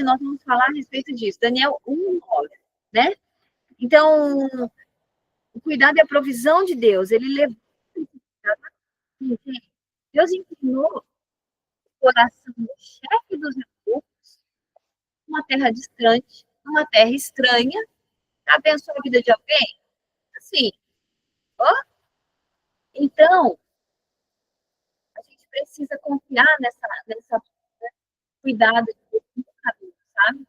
nós vamos falar a respeito disso. Daniel 1:9, né? Então, o cuidado e a provisão de Deus, ele levou. Deus inclinou o coração do chefe dos eunucos, uma terra distante, uma terra estranha, abençoar a vida de alguém? Assim, ó. Então, a gente precisa confiar nessa cuidado de Deus no caminho, sabe?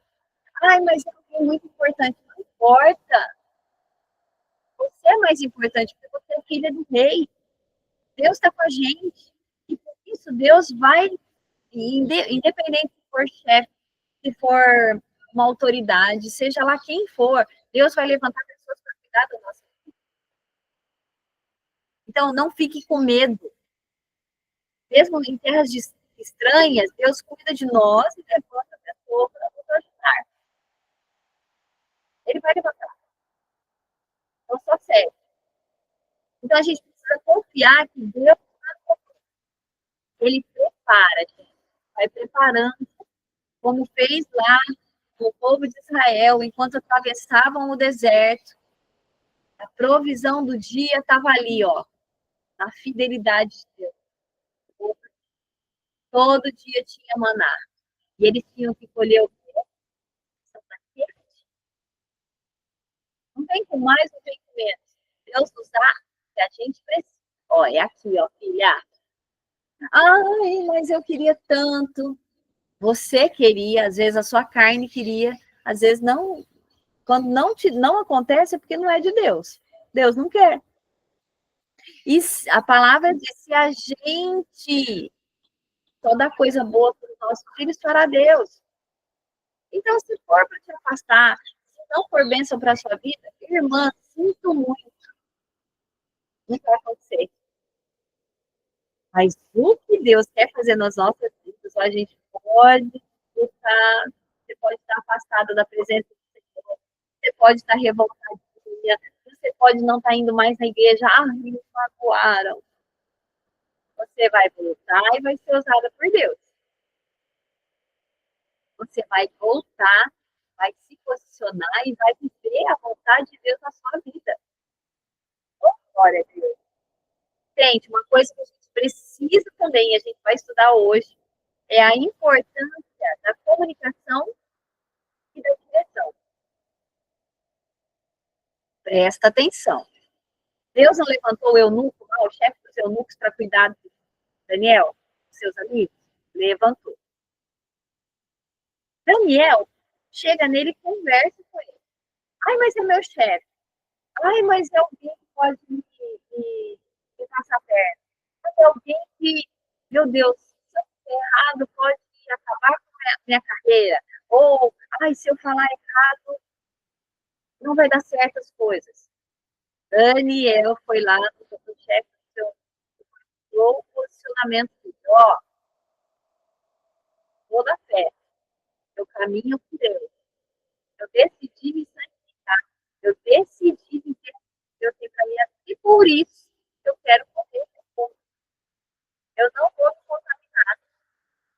Ai, mas é alguém muito importante. Não importa. Você é mais importante, porque você é filha do rei. Deus está com a gente. E por isso, Deus vai, independente se for chefe, se for uma autoridade, seja lá quem for, Deus vai levantar pessoas para cuidar da nossa vida. Então, não fique com medo. Mesmo em terras estranhas, Deus cuida de nós e levanta a pessoa para nos ajudar. Ele vai levantar. Então, só sério. Então, a gente precisa confiar que Deus, ele prepara, gente. Vai preparando, como fez lá o povo de Israel, enquanto atravessavam o deserto. A provisão do dia estava ali, ó, a fidelidade de Deus. Todo dia tinha maná. E eles tinham que colher o quê? Não tem com mais, não tem com menos. Deus nos dá o que a gente precisa. Ó, é aqui, ó, filha. Ai, mas eu queria tanto. Você queria, às vezes a sua carne queria, às vezes não. Quando não acontece é porque não é de Deus. Deus não quer. E a palavra diz: se a gente toda coisa boa para os nossos filhos, fará Deus. Então, se for para te afastar, se não for bênção para a sua vida, irmã, sinto muito. Não vai acontecer. Mas o que Deus quer fazer nas nossas vidas, a gente pode estar, você pode estar afastado da presença do Senhor, você pode estar revoltadinha, você pode não estar indo mais na igreja, me magoaram. Você vai voltar e vai ser usada por Deus. Você vai voltar, vai se posicionar e vai viver a vontade de Deus na sua vida. Oh, glória a Deus. Gente, uma coisa que a gente precisa também, a gente vai estudar hoje, é a importância da comunicação e da direção. Presta atenção. Deus não levantou o eunuco, não, o chefe dos eunucos, para cuidar de Daniel, dos seus amigos? Levantou. Daniel chega nele e conversa com ele. Ai, mas é meu chefe. Ai, mas é alguém que pode me passar perto. É alguém que, meu Deus, se eu fizer errado, pode acabar com a minha carreira. Ou, ai, se eu falar errado, não vai dar certo as coisas. Daniel foi lá no chefe do seu o posicionamento dele. Ó, toda fé, eu caminho com Deus. Eu decidi me santificar. Eu decidi me ter Deus tem para mim. E por isso eu quero correr esse ponto. Eu não vou me contaminar.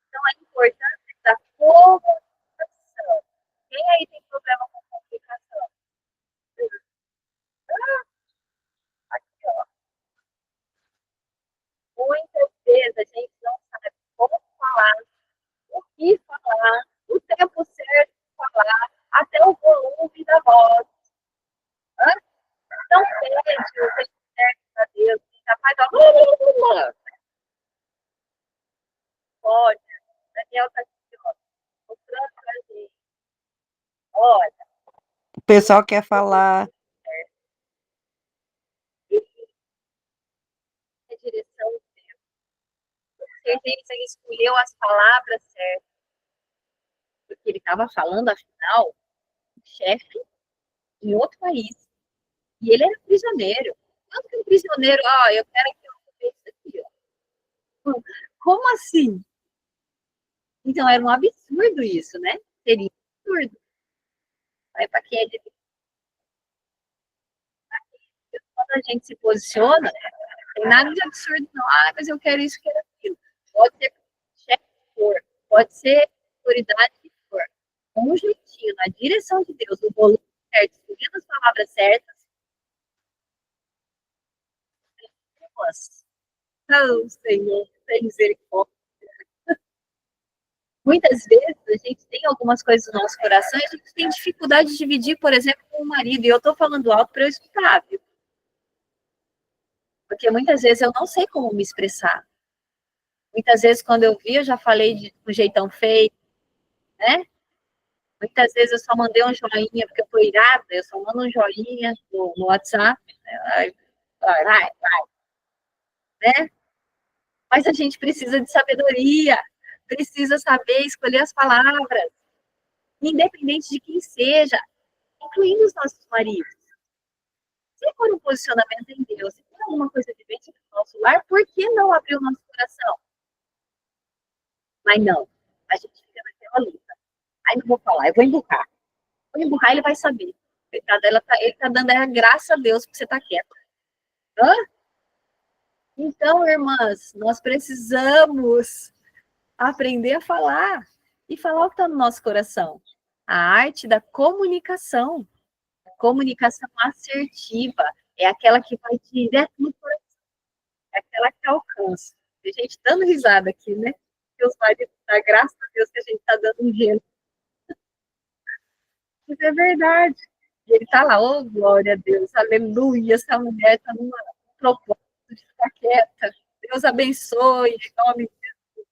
Então, a importância da comunicação. Quem aí tem problema com comunicação? Aqui, ó. Muitas vezes a gente não sabe como falar, o que falar, o tempo certo de falar, até o volume da voz. Não pede o tempo certo para Deus, já faz a Olha, Daniel está aqui, ó, mostrando para a gente. Olha, O pessoal quer falar. a direção certeza ele escolheu as palavras certas, porque ele estava falando, afinal, chefe em outro país. E ele era prisioneiro. Quanto que um prisioneiro, ó, eu quero que eu veja isso aqui, ó. Como assim? Então, era um absurdo isso, né? Seria um absurdo. Aí, para quem é de quando a gente se posiciona, não tem nada de absurdo, não. Ah, mas eu quero isso, quero aquilo. Pode ser chefe que for, pode ser autoridade que for. na direção de Deus, no volume certo, escolhendo as palavras certas, oh, Senhor, tem misericórdia. Muitas vezes a gente tem algumas coisas no nosso coração e a gente tem dificuldade de dividir, por exemplo, com o marido. E eu estou falando alto para eu escutar, viu? Porque muitas vezes eu não sei como me expressar. Muitas vezes, quando eu vi, eu já falei de um jeitão feio, né? Muitas vezes eu só mandei um joinha porque eu tô irada, eu só mando um joinha no WhatsApp, né? Vai, né? Mas a gente precisa de sabedoria, precisa saber escolher as palavras, independente de quem seja, incluindo os nossos maridos. Se for um posicionamento em Deus, se for alguma coisa de bênção no nosso lar, por que não abrir o nosso coração? Mas não, a gente fica naquela luta. Aí não vou falar, eu vou emburrar. Vou emburrar, ele vai saber. Ele tá dando a graça a Deus porque você tá quieta. Hã? Então, irmãs, nós precisamos aprender a falar e falar o que está no nosso coração. A arte da comunicação. Comunicação assertiva é aquela que vai direto no coração, é aquela que alcança. Tem gente dando risada aqui, né? Deus vai dar graças a Deus que a gente está dando um gelo. Isso é verdade. E ele está lá, oh, glória a Deus, aleluia, essa mulher está num propósito de ficar quieta. Deus abençoe, em nome de Jesus.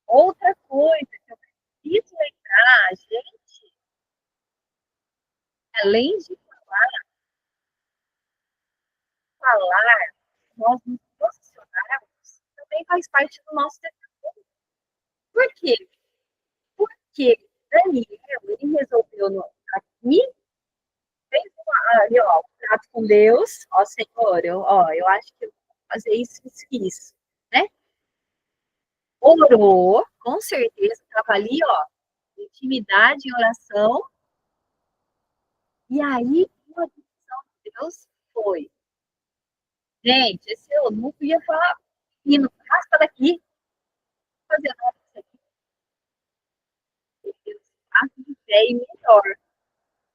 Outra coisa que eu preciso lembrar, gente, além de falar, nós nos posicionarmos, também faz parte do nosso testemunho. Por quê? Porque Daniel, ele resolveu aqui, fez ali, ó, um trato com Deus, ó, Senhor, eu acho que eu vou fazer isso, né? Orou, com certeza, estava ali, ó, intimidade em oração, e aí, uma decisão de Deus foi, gente, esse eunuco ia falar, menino, raspa daqui, fazer nada disso aqui, espaço de fé e melhor.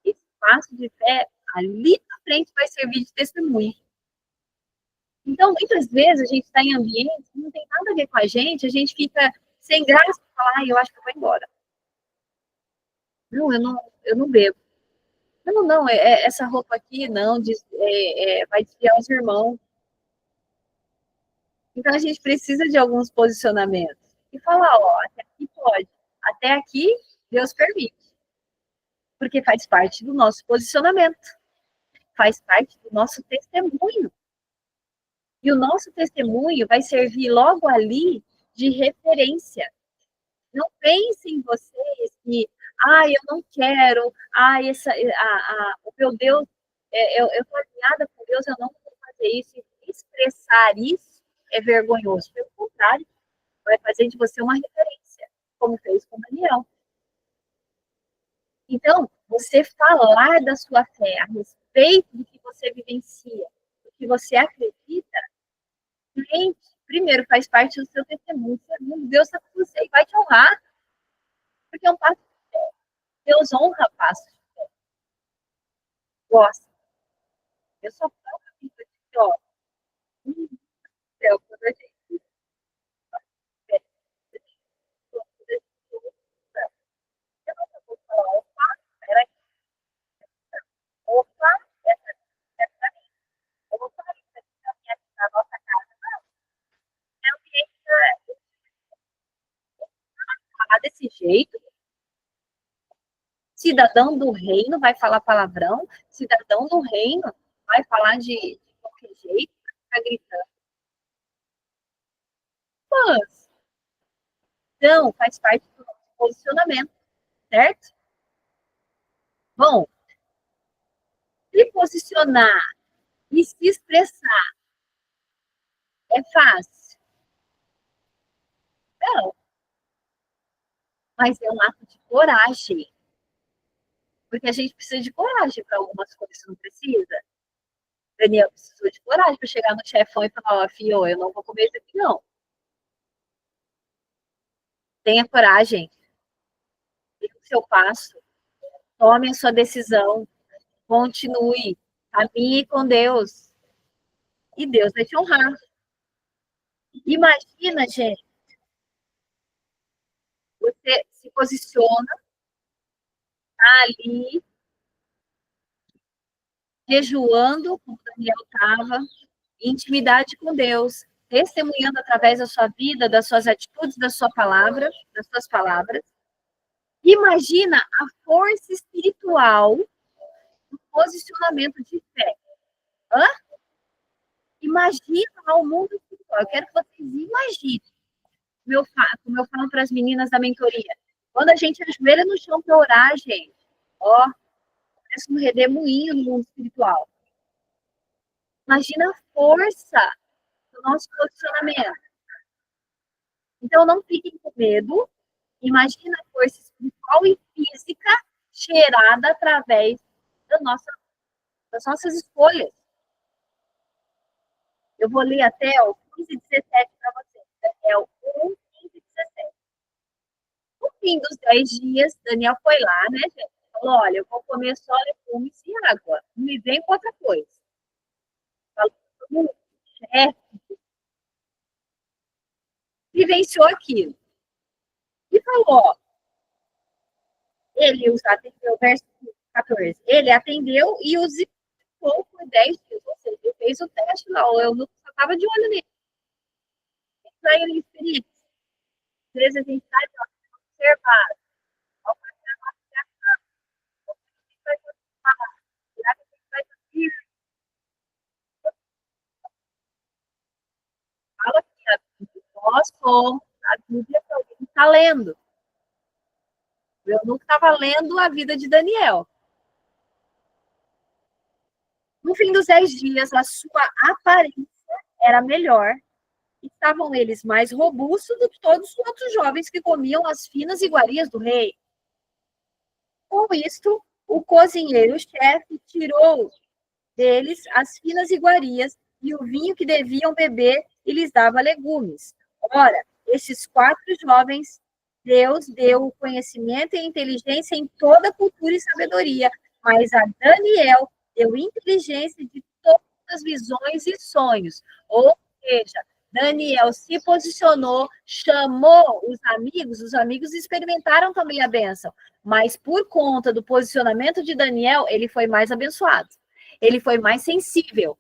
Esse espaço de fé ali na frente vai servir de testemunho. Então, muitas vezes, a gente está em ambientes que não tem nada a ver com a gente fica sem graça para falar, eu acho que eu vou embora. Não, eu não bebo. Não, não, essa roupa aqui não, vai desviar os irmãos. Então, a gente precisa de alguns posicionamentos. E falar, ó, até aqui pode. Até aqui, Deus permite. Porque faz parte do nosso posicionamento. Faz parte do nosso testemunho. E o nosso testemunho vai servir logo ali de referência. Não pensem em vocês que, eu não quero, o meu Deus, eu estou alinhada com Deus, eu não vou fazer isso. E expressar isso é vergonhoso. Pelo contrário, vai fazer de você uma referência, como fez com Daniel. Então, você falar da sua fé a respeito do que você vivencia, do que você acredita, gente, primeiro, faz parte do seu testemunho. Segundo, Deus está com você e vai te honrar. Porque é um passo de fé. Deus honra passos de fé. Gosta. Eu sou própria filha de ó. Céu, quando a gente eu não vou falar, opa, peraí, opa, essa é pra mim. Opa, isso aqui tá minha, na nossa casa. Não, é o que falar desse jeito. Cidadão do reino vai falar palavrão, cidadão do reino vai falar de qualquer jeito, vai gritando. Mas, então, faz parte do nosso posicionamento, certo? Bom, se posicionar e se expressar é fácil? Não, mas é um ato de coragem. Porque a gente precisa de coragem para algumas coisas, não precisa? Daniel precisou de coragem para chegar no chefão e falar, ó, filho, eu não vou comer isso aqui, não. Tenha coragem. E o seu passo. Tome a sua decisão. Continue. Caminhe com Deus. E Deus vai te honrar. Imagina, gente, você se posiciona ali, jejuando, como Daniel estava, intimidade com Deus, testemunhando através da sua vida, das suas atitudes, da sua palavra, das suas palavras. Imagina a força espiritual do posicionamento de fé. Hã? Imagina o mundo espiritual. Eu quero que vocês imaginem, como eu falo para as meninas da mentoria. Quando a gente ajoelha no chão para orar, gente, ó, parece um redemoinho no mundo espiritual. Imagina a força do nosso posicionamento. Então, não fiquem com medo. Imagina a força espiritual e física gerada através das nossas escolhas. Eu vou ler até o 15:17 para vocês. Daniel 1, 15, 17. No fim dos 10 dias, Daniel foi lá, né, gente? Falou, olha, eu vou comer só legumes e água. Não me vem com outra coisa. Falou, todo chefe vivenciou aquilo. E falou, ó, o verso 14, ele atendeu e os expulsou por 10 dias. Ou seja, ele fez o teste lá, ou eu não estava de olho nele. Para ele experiência. Às vezes a gente está observar. Fala que nós somos a Bíblia que alguém está lendo. Eu nunca estava lendo a vida de Daniel. No fim dos 10 dias, a sua aparência era melhor. Estavam eles mais robustos do que todos os outros jovens que comiam as finas iguarias do rei. Com isto, o cozinheiro-chefe tirou deles as finas iguarias e o vinho que deviam beber e lhes dava legumes. Ora, estes 4 jovens, Deus deu o conhecimento e inteligência em toda cultura e sabedoria, mas a Daniel deu inteligência de todas as visões e sonhos. Ou seja, Daniel se posicionou, chamou os amigos experimentaram também a bênção, mas por conta do posicionamento de Daniel, ele foi mais abençoado. Ele foi mais sensível.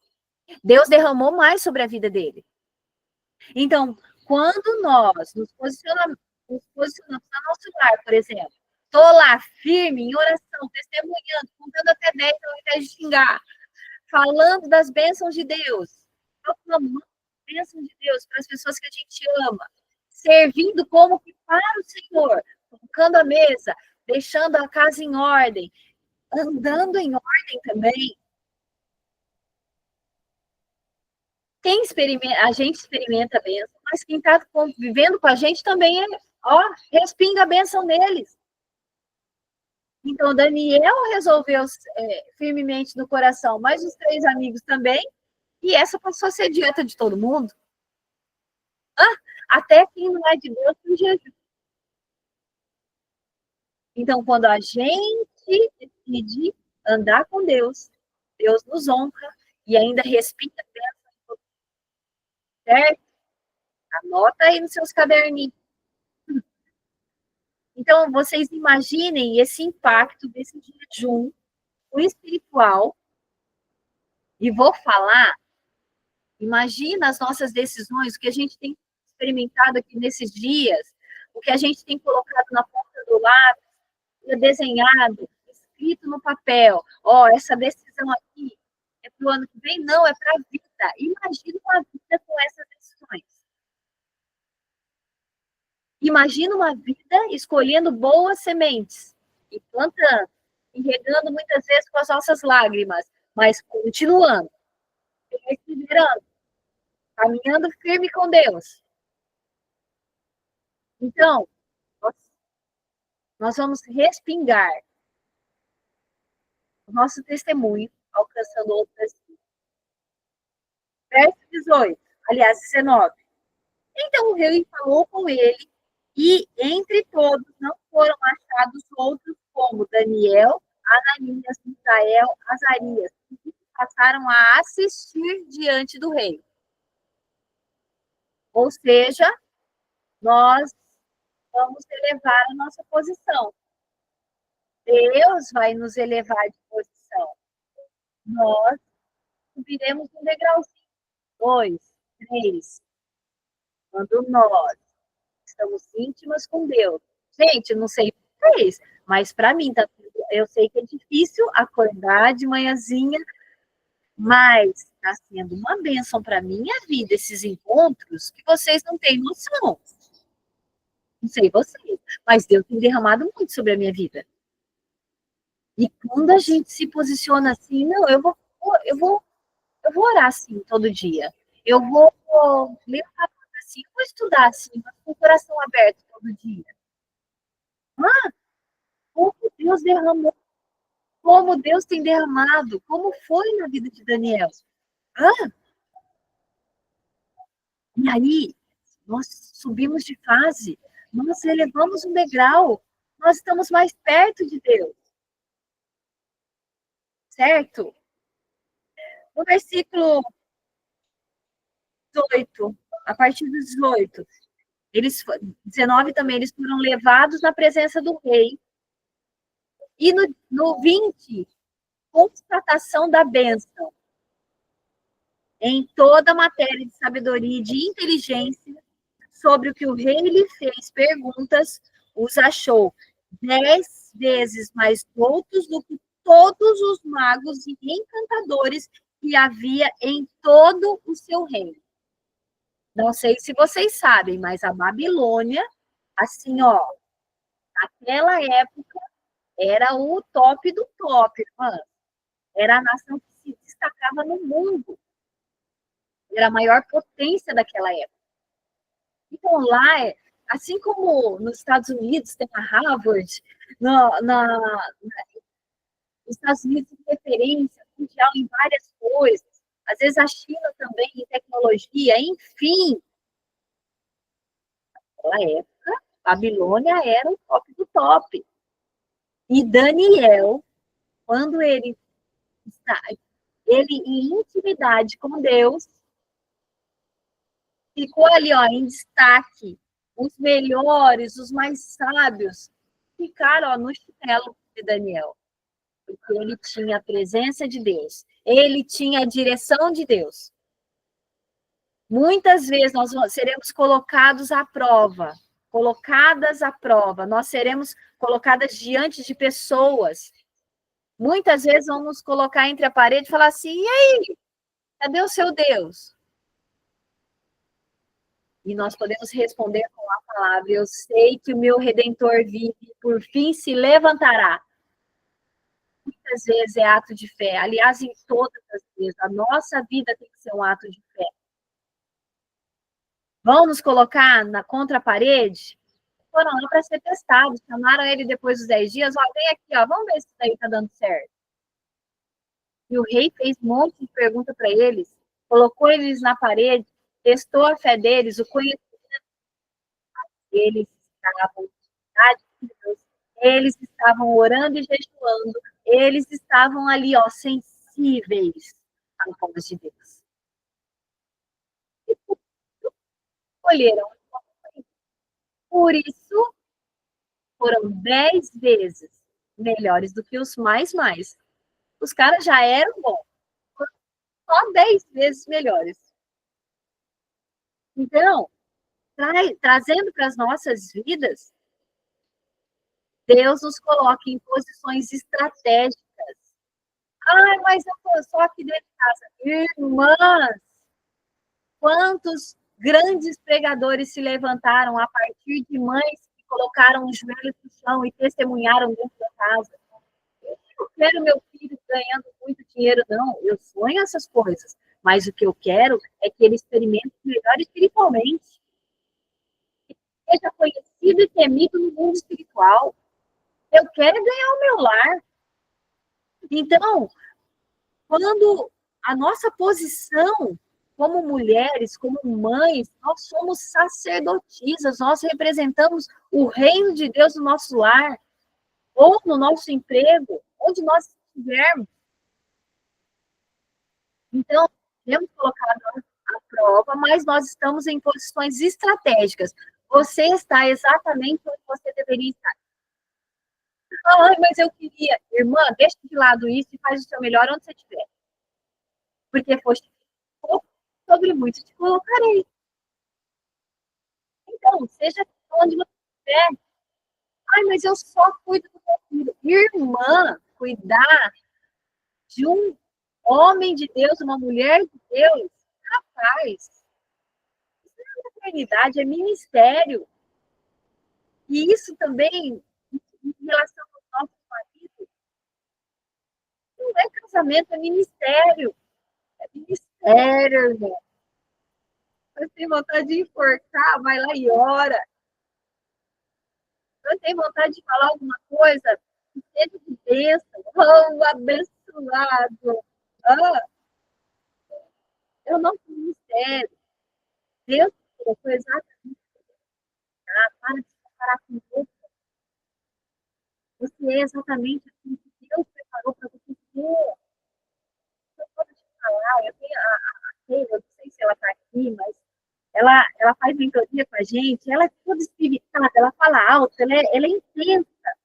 Deus derramou mais sobre a vida dele. Então, quando nós nos posicionamos no nosso lar, por exemplo, estou lá firme, em oração, testemunhando, contando até 10 ao invés de xingar, falando das bênçãos de Deus, proclamando as bênçãos de Deus para as pessoas que a gente ama, servindo como que para o Senhor, colocando a mesa, deixando a casa em ordem, andando em ordem também. Quem experimenta, a gente experimenta a bênção, mas quem está convivendo com a gente também respinga a bênção neles. Então, Daniel resolveu firmemente no coração, mas os 3 amigos também, e essa passou a ser dieta de todo mundo. Até quem não é de Deus tem jejum. Então, quando a gente decide andar com Deus, Deus nos honra e ainda respinga a bênção, certo? Anota aí nos seus caderninhos. Então, vocês imaginem esse impacto desse jejum, o espiritual, e vou falar, imagina as nossas decisões, o que a gente tem experimentado aqui nesses dias, o que a gente tem colocado na ponta do lápis, desenhado, escrito no papel, essa decisão aqui é para o ano que vem? Não, é para a vida. Imagina uma vida com essas decisões. Imagina uma vida escolhendo boas sementes e plantando, e regando muitas vezes com as nossas lágrimas, mas continuando, perseverando, caminhando firme com Deus. Então, nós vamos respingar o nosso testemunho, alcançando outras vidas. Verso 18, aliás, 19. Então o rei falou com ele, e entre todos não foram achados outros como Daniel, Ananias, Misael, Azarias, passaram a assistir diante do rei. Ou seja, nós vamos elevar a nossa posição. Deus vai nos elevar de posição. Nós subiremos um degrauzinho, 2, 3. Quando nós estamos íntimas com Deus. Gente, não sei para vocês, mas para mim, eu sei que é difícil acordar de manhãzinha, mas está sendo uma bênção para a minha vida esses encontros que vocês não têm noção. Não sei vocês, mas Deus tem derramado muito sobre a minha vida. E quando a gente se posiciona assim, não, eu vou orar assim todo dia. Eu vou ler a palavra assim, eu vou estudar assim, com o coração aberto todo dia. Ah, como Deus derramou, como Deus tem derramado, como foi na vida de Daniel. Ah, e aí, nós subimos de fase, nós elevamos um degrau, nós estamos mais perto de Deus. Certo? No versículo 18, a partir do 18, 19 também, eles foram levados na presença do rei. E no 20, constatação da bênção. Em toda a matéria de sabedoria e de inteligência, sobre o que o rei lhe fez perguntas, os achou 10 vezes mais doutos do que todos os magos e encantadores que havia em todo o seu reino. Não sei se vocês sabem, mas a Babilônia, assim, ó, naquela época, era o top do top, irmã. Era a nação que se destacava no mundo. Era a maior potência daquela época. Então, lá, assim como nos Estados Unidos tem a Harvard, nos Estados Unidos tem referência mundial em várias coisas, às vezes a China também em tecnologia, enfim. Naquela época, Babilônia era o top do top. E Daniel, quando ele em intimidade com Deus, ficou ali, ó, em destaque. Os melhores, os mais sábios, ficaram, ó, no chinelo de Daniel. Porque ele tinha a presença de Deus. Ele tinha a direção de Deus. Muitas vezes nós seremos colocadas à prova. Nós seremos colocadas diante de pessoas. Muitas vezes vão nos colocar entre a parede e falar assim, e aí? Cadê o seu Deus? E nós podemos responder com a palavra, eu sei que o meu Redentor vive e por fim se levantará. Muitas vezes é ato de fé. Aliás, em todas as vezes, a nossa vida tem que ser um ato de fé. Vão nos colocar contra a parede? Foram lá para ser testados. Chamaram ele depois dos 10 dias. Ó, vem aqui, ó, vamos ver se isso daí está dando certo. E o rei fez um monte de perguntas para eles, colocou eles na parede, testou a fé deles, o conhecimento. Eles estavam eles estavam orando e jejuando, eles estavam ali, ó, sensíveis à voz de Deus. E escolheram. Por isso, foram 10 vezes melhores do que os mais. Os caras já eram bons, só 10 vezes melhores. Então, trazendo para as nossas vidas, Deus nos coloca em posições estratégicas. Ah, mas eu estou só aqui dentro de casa. Irmãs, quantos grandes pregadores se levantaram a partir de mães que colocaram os joelhos no chão e testemunharam dentro da casa? Eu não quero meu filho ganhando muito dinheiro, não. Eu sonho essas coisas. Mas o que eu quero é que ele experimente melhor espiritualmente. Que seja conhecido e temido no mundo espiritual. Eu quero ganhar o meu lar. Então, quando a nossa posição como mulheres, como mães, nós somos sacerdotisas, nós representamos o reino de Deus no nosso lar, ou no nosso emprego, onde nós estivermos. Então, temos colocado a prova, mas nós estamos em posições estratégicas. Você está exatamente onde você deveria estar. Ah, mas eu queria. Irmã, deixa de lado isso e faz o seu melhor onde você estiver. Porque foste sobre muito te colocarei. Então, seja onde você estiver. Ai, mas eu só cuido do meu filho. Irmã, cuidar de um homem de Deus, uma mulher de Deus, rapaz, isso não é maternidade, é ministério. E isso também, em relação aos nossos maridos, não é casamento, é ministério. É ministério, irmão. Você tem vontade de enforcar, vai lá e ora. Você tem vontade de falar alguma coisa, que seja de bênção. Oh, abençoado. Ah, eu não sou ministério. Deus colocou exatamente para de se comparar com o outro. Você é exatamente aquilo que Deus preparou para você ser. Eu posso te falar, eu tenho a Keila, eu não sei se ela está aqui, mas ela faz mentoria com a gente, ela é toda espiritada, ela fala alto, ela é intensa.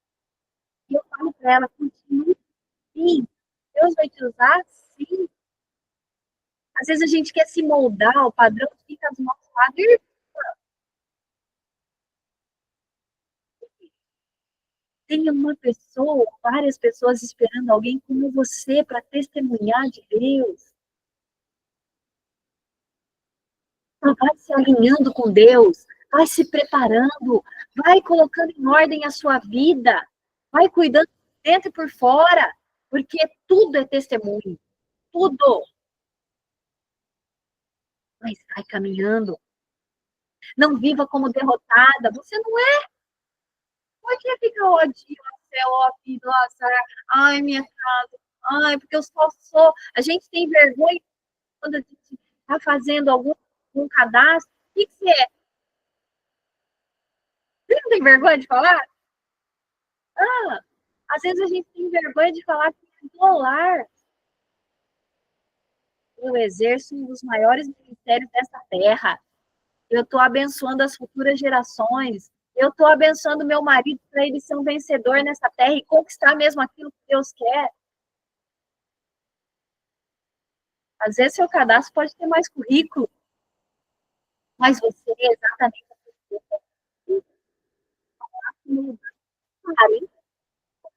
E eu falo para ela, continue sim. Deus vai te usar, sim. Às vezes a gente quer se moldar, o padrão fica do nosso lado. E tem uma pessoa, várias pessoas esperando alguém como você para testemunhar de Deus. Vai se alinhando com Deus, vai se preparando, vai colocando em ordem a sua vida, vai cuidando por dentro e por fora, porque tudo é testemunho, tudo. Mas vai caminhando, não viva como derrotada, você não é. Por que fica ó dia, céu, ó vida, nossa, ai, minha casa, ai, porque eu só sou. A gente tem vergonha quando a gente está fazendo algum cadastro. O que você é? Você não tem vergonha de falar? Ah, às vezes a gente tem vergonha de falar que é do lar. Eu exerço um dos maiores ministérios dessa terra. Eu estou abençoando as futuras gerações. Eu estou abençoando meu marido para ele ser um vencedor nessa terra e conquistar mesmo aquilo que Deus quer. Às vezes seu cadastro pode ter mais currículo, mas você é exatamente a pessoa que muda.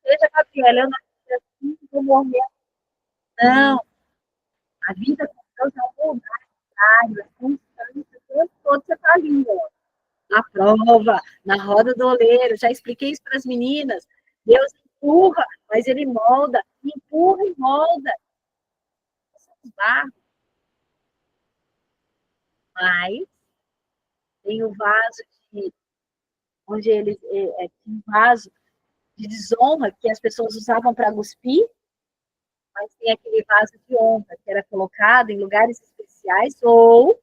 Seja, Gabriela, eu nasci assim, vou morrer. Não, a vida com Deus é um lugar, é constante, o tempo todo você está ali, ó. Na prova, na roda do oleiro. Já expliquei isso para as meninas. Deus empurra, mas ele molda, empurra e molda. Mas tem o vaso de, onde eles tem um vaso de desonra que as pessoas usavam para cuspir, mas tem aquele vaso de honra que era colocado em lugares especiais ou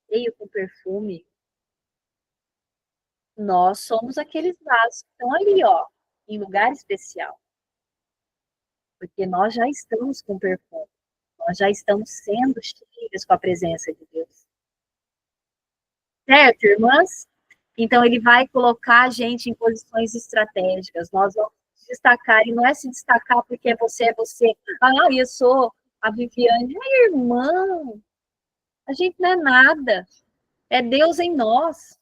cheio com perfume. Nós somos aqueles vasos que estão ali, ó, em lugar especial, porque nós já estamos com perfume. Nós já estamos sendo cheios com a presença de Deus. Certo, irmãs? Então, ele vai colocar a gente em posições estratégicas. Nós vamos destacar, e não é se destacar porque é você. Ah, eu sou a Viviane. Ai, irmã, a gente não é nada. É Deus em nós.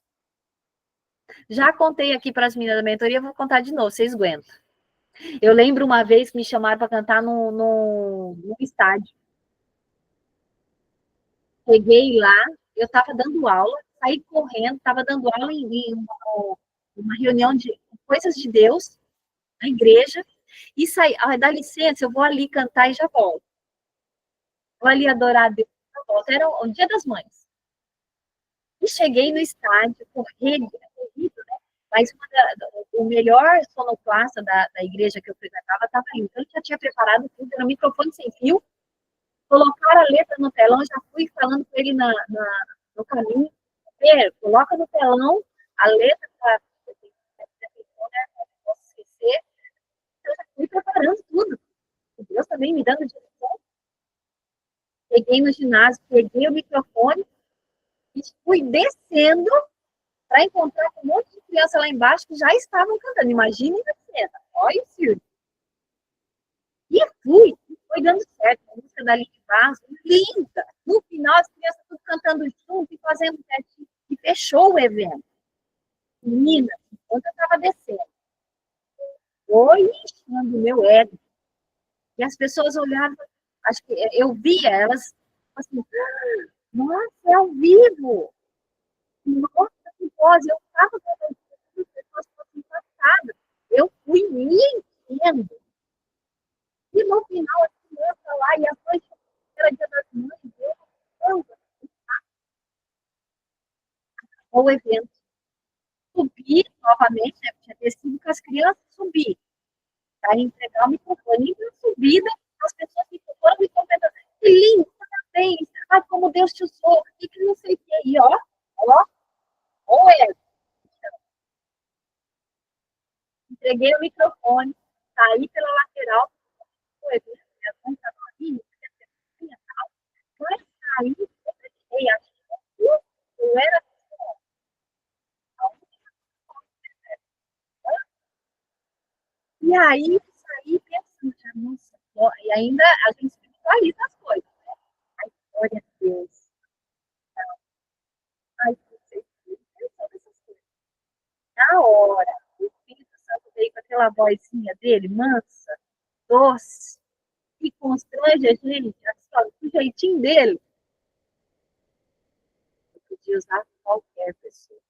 Já contei aqui para as meninas da mentoria, vou contar de novo, vocês aguentam. Eu lembro uma vez que me chamaram para cantar no estádio. Cheguei lá, eu estava dando aula, saí correndo, estava dando aula em uma reunião de coisas de Deus, na igreja, e saí, dá licença, eu vou ali cantar e já volto. Vou ali adorar a Deus e já volto. Era o Dia das Mães. E cheguei no estádio, corrido, né? Mas o melhor sonoplasta da igreja que eu frequentava estava ali. Então, eu já tinha preparado tudo, era um microfone sem fio, colocaram a letra no telão, já fui falando com ele no caminho. Coloca no telão a letra para não posso esquecer. Eu já fui preparando. vem me dando direção. Peguei no ginásio, peguei o microfone e fui descendo para encontrar com um monte de criança lá embaixo que já estavam cantando. Imagine a cena, olha o circo. E foi dando certo. A música da Aline Barros, linda. No final, as crianças tudo cantando junto e fazendo teste. E fechou o evento. Menina, enquanto eu estava descendo, foi inchando o meu ego. E as pessoas olhavam, acho que eu via elas assim, nossa, é ao vivo. Nossa, que voz. Eu estava vendo as pessoas fossem passadas. Eu fui me enchendo. E no final, a criança lá, e a mãe, era dia das mães, o evento. Subi novamente, né, tinha descido com as crianças, subi. Para entregar o microfone. E na subida, as pessoas ficam falando e comentando, que lindo, parabéns, ai, como Deus te usou, e que não sei o que. E ó, é, entreguei o microfone, saí pela lateral, foi, minha mãe estava ali, mas saí, eu peguei, acho que eu era e aí saí pensando, nossa, e ainda a gente espiritualiza as coisas, né? Ai, glória a Deus. Ai, não sei, pensando essas coisas. Na hora, o Espírito Santo veio com aquela vozinha dele, mansa, doce, que constrange a gente, assim, o jeitinho dele. Eu podia usar qualquer pessoa.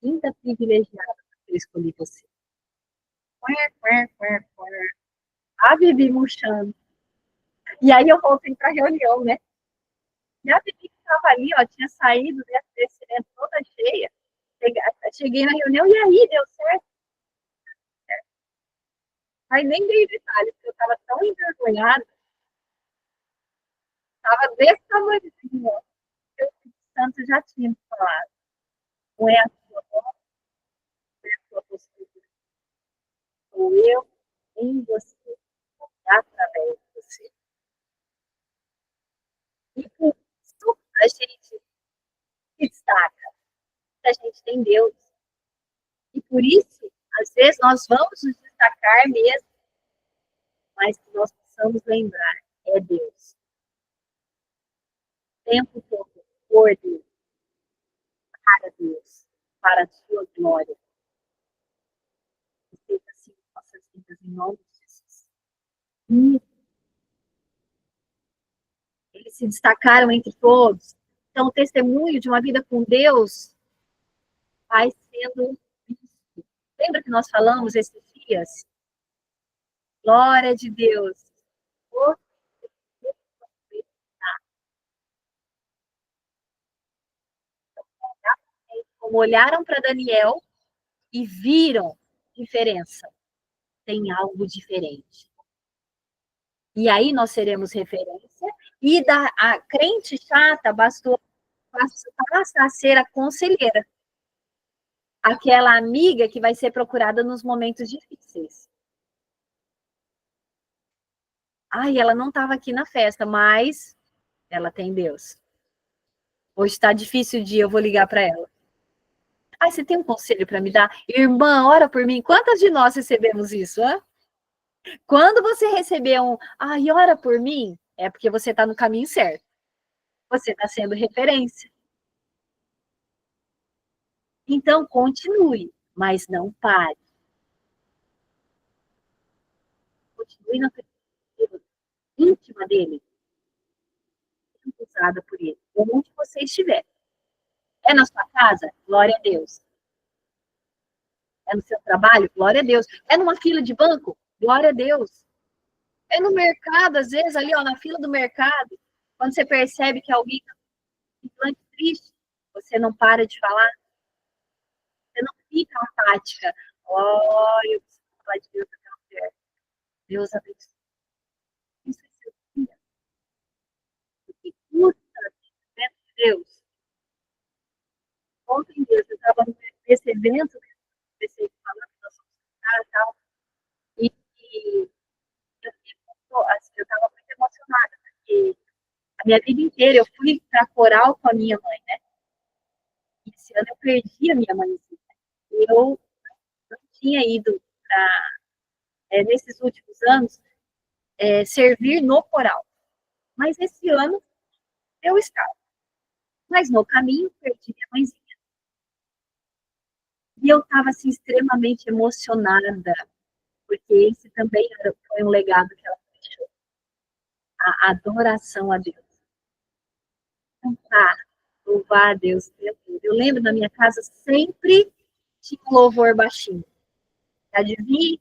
Ainda privilegiada porque eu escolhi você. A Bibi murchando. E aí eu voltei para a reunião, né? E a Bibi que estava ali, ó, tinha saído desse evento toda cheia. Cheguei na reunião, e aí, deu certo? Aí nem dei detalhes, porque eu estava tão envergonhada, estava desse tamanhozinho, ó. O Espírito Santo já tinha me falado. Não é a sua voz, não é a sua postura. Sou eu em você, através de você. E por isso a gente se destaca, a gente tem Deus. E por isso, às vezes, nós vamos nos destacar mesmo, mas que nós precisamos lembrar, é Deus. O tempo todo, por Deus, para Deus, para a sua glória. E seja assim nossas vidas em nome de Jesus. E eles se destacaram entre todos. Então, o testemunho de uma vida com Deus vai sendo visto. Lembra que nós falamos esses dias? Glória de Deus. Como olharam para Daniel e viram diferença. Tem algo diferente. E aí nós seremos referência. E a crente chata passa a ser a conselheira. Aquela amiga que vai ser procurada nos momentos difíceis. Ai, ela não estava aqui na festa, mas ela tem Deus. Hoje está difícil o dia, eu vou ligar para ela. Ai, você tem um conselho para me dar? Irmã, ora por mim. Quantas de nós recebemos isso? Hã? Quando você receber ai, ora por mim, é porque você está no caminho certo. Você está sendo referência. Então, continue, mas não pare. Continue na perspectiva íntima dele, usada por ele, onde você estiver. É na sua casa? Glória a Deus. É no seu trabalho? Glória a Deus. É numa fila de banco? Glória a Deus. É no mercado, às vezes, ali, ó, na fila do mercado, quando você percebe que alguém está triste, você não para de falar, você não fica apática. Olha, eu preciso falar de Deus naquela mulher. Deus abençoe. Isso é seu dia. O que custa dentro de Deus? Ontem mesmo, eu estava nesse evento, comecei a falar que nós somos cara, tal, e A minha vida inteira eu fui para coral com a minha mãe, né? Esse ano eu perdi a minha mãezinha. Eu não tinha ido nesses últimos anos, servir no coral. Mas esse ano eu estava. Mas no caminho perdi minha mãezinha. E eu estava assim, extremamente emocionada, porque esse também foi um legado que ela deixou. A adoração a Deus. Cantar, louvar a Deus. Eu lembro na minha casa sempre tinha um louvor baixinho. Adivinhe?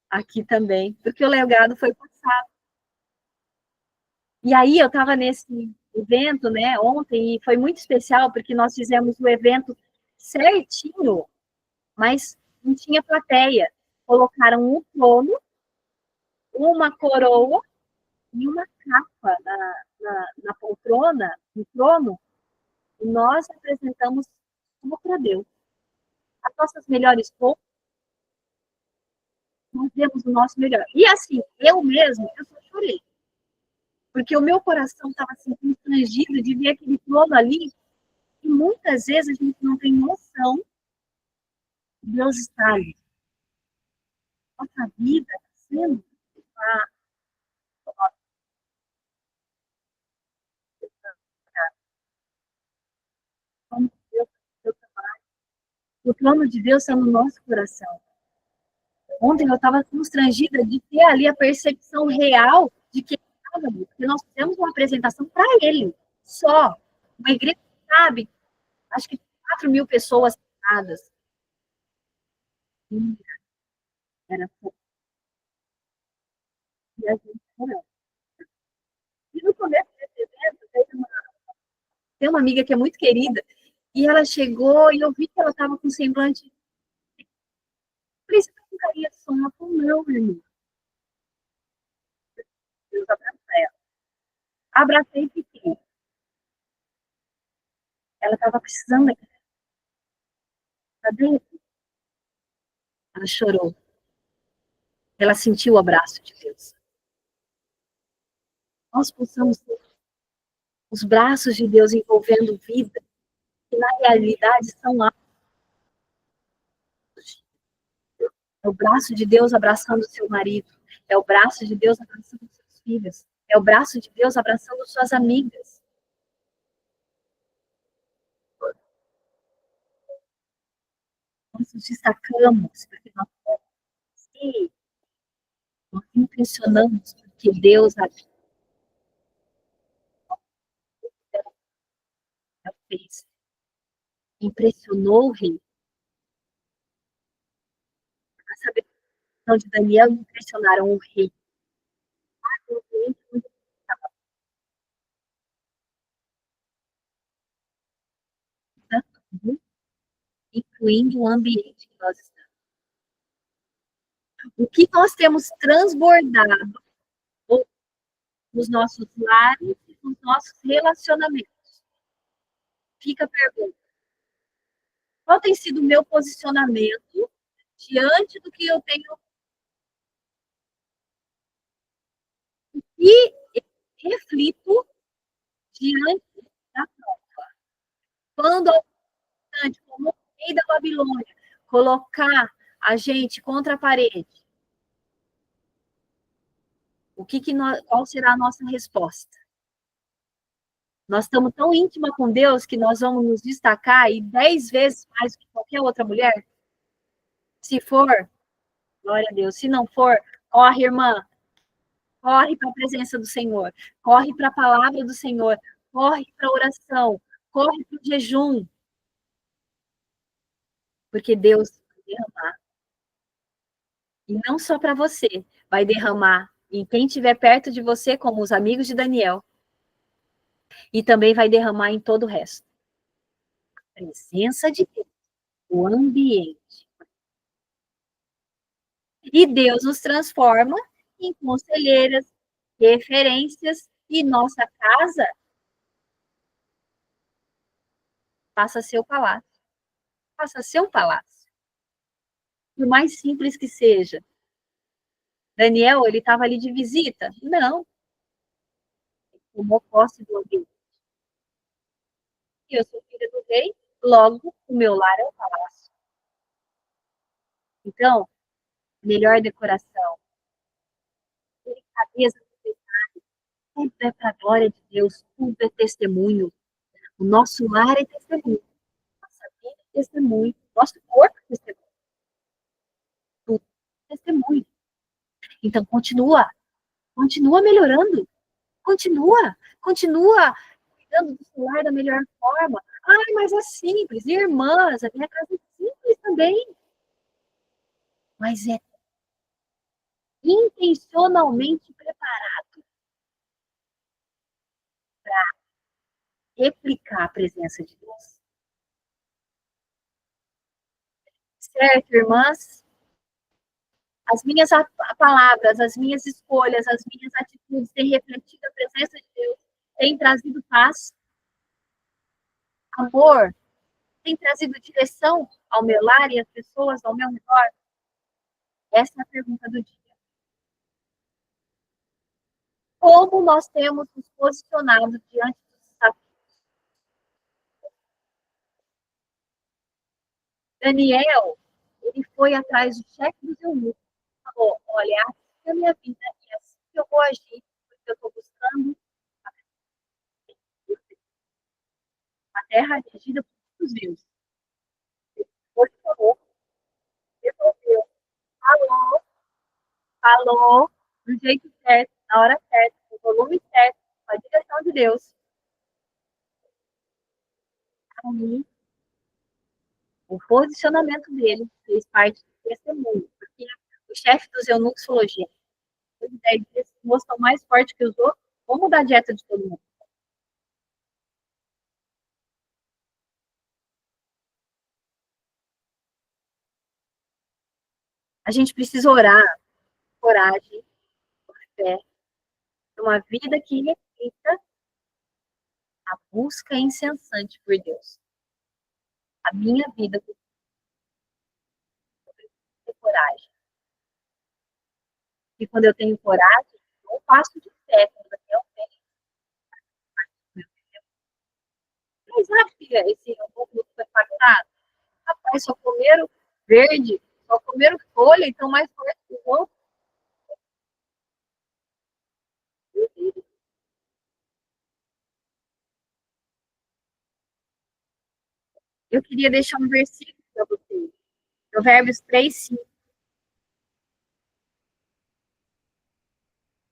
Aqui também, porque o legado foi passado. E aí eu estava nesse evento, né, ontem, e foi muito especial, porque nós fizemos o evento certinho, mas não tinha plateia. Colocaram um trono, uma coroa e uma capa na poltrona, no trono, e nós apresentamos tudo para Deus. As nossas melhores roupas, nós demos o nosso melhor. E assim, eu mesmo, eu só chorei. Porque o meu coração estava assim, constrangido de ver aquele trono ali, e muitas vezes a gente não tem noção de Deus está ali. Nossa vida está sendo uma... O trono de Deus está no nosso coração. Ontem eu estava constrangida de ter ali a percepção real de que ele estava ali, porque nós fizemos uma apresentação para ele, só. Uma igreja, sabe, acho que 4.000 pessoas sentadas. Era pouco. E a gente orando. E no começo desse evento, tem uma amiga que é muito querida, e ela chegou e eu vi que ela estava com semblante. Falei, você tá com carinha de sono? Ela falou, não, minha irmã. Deus abraça ela. Abracei e fiquei. Ela estava precisando daquela. Ela chorou. Ela sentiu o abraço de Deus. Nós possamos ter os braços de Deus envolvendo vida, que na realidade são atos. É o braço de Deus abraçando o seu marido. É o braço de Deus abraçando os seus filhos. É o braço de Deus abraçando suas amigas. Nós nos destacamos, porque nós impressionamos, porque Deus fez. Impressionou o rei. A sabedoria de Daniel impressionaram o rei. Incluindo o ambiente que nós estamos. O que nós temos transbordado nos nossos lares e nos nossos relacionamentos. Fica a pergunta: qual tem sido o meu posicionamento diante do que eu tenho e reflito diante da prova? Quando o como o rei da Babilônia, colocar a gente contra a parede, qual será a nossa resposta? Nós estamos tão íntima com Deus que nós vamos nos destacar e 10 vezes mais que qualquer outra mulher? Se for, glória a Deus. Se não for, corre, irmã. Corre para a presença do Senhor. Corre para a palavra do Senhor. Corre para a oração. Corre para o jejum. Porque Deus vai derramar. E não só para você. Vai derramar em quem estiver perto de você, como os amigos de Daniel. E também vai derramar em todo o resto. A presença de Deus. O ambiente. E Deus nos transforma em conselheiras, referências, e nossa casa passa a ser o palácio. Passa a ser um palácio. Por mais simples que seja. Daniel, ele estava ali de visita? Não. tomou posse do ambiente. E eu sou filha do rei, logo o meu lar é o palácio. Então, melhor decoração, delicadeza, tudo é para a glória de Deus, tudo é testemunho. O nosso lar é testemunho, nossa vida é testemunho, nosso corpo é testemunho, tudo é testemunho. Então, continua melhorando, continua cuidando do seu lar da melhor forma. Ai, mas é simples, irmãs, a minha casa é simples também, mas é intencionalmente preparado para replicar a presença de Deus. Certo, irmãs? As minhas palavras, as minhas escolhas, as minhas atitudes têm refletido a presença de Deus, têm trazido paz, amor, têm trazido direção ao meu lar e às pessoas ao meu redor? Essa é a pergunta do dia. Como nós temos nos posicionado diante dos desafios? Daniel, ele foi atrás do chefe dos eunucos e falou: olha, assim é a minha vida e assim que eu vou agir, porque eu estou buscando a terra regida por todos os deuses. Ele falou, resolveu, falou, falou do jeito certo, na hora certa, no volume certo, com a direção de Deus. Aí, o posicionamento dele fez parte do testemunho, porque o chefe dos eunucos falou: gente, os 10 dias estão mais fortes que os outros, vamos mudar a dieta de todo mundo. A gente precisa orar, coragem, fé, uma vida que reflita a busca incessante por Deus. A minha vida precisa ter coragem. E quando eu tenho coragem, eu não passo de fé, quando Daniel mas sabe que esse hambúrguer foi impactado? Rapaz, só comeram verde, só comeram folha, então mais forte que o outro. Eu queria deixar um versículo para vocês. Provérbios 3, 5.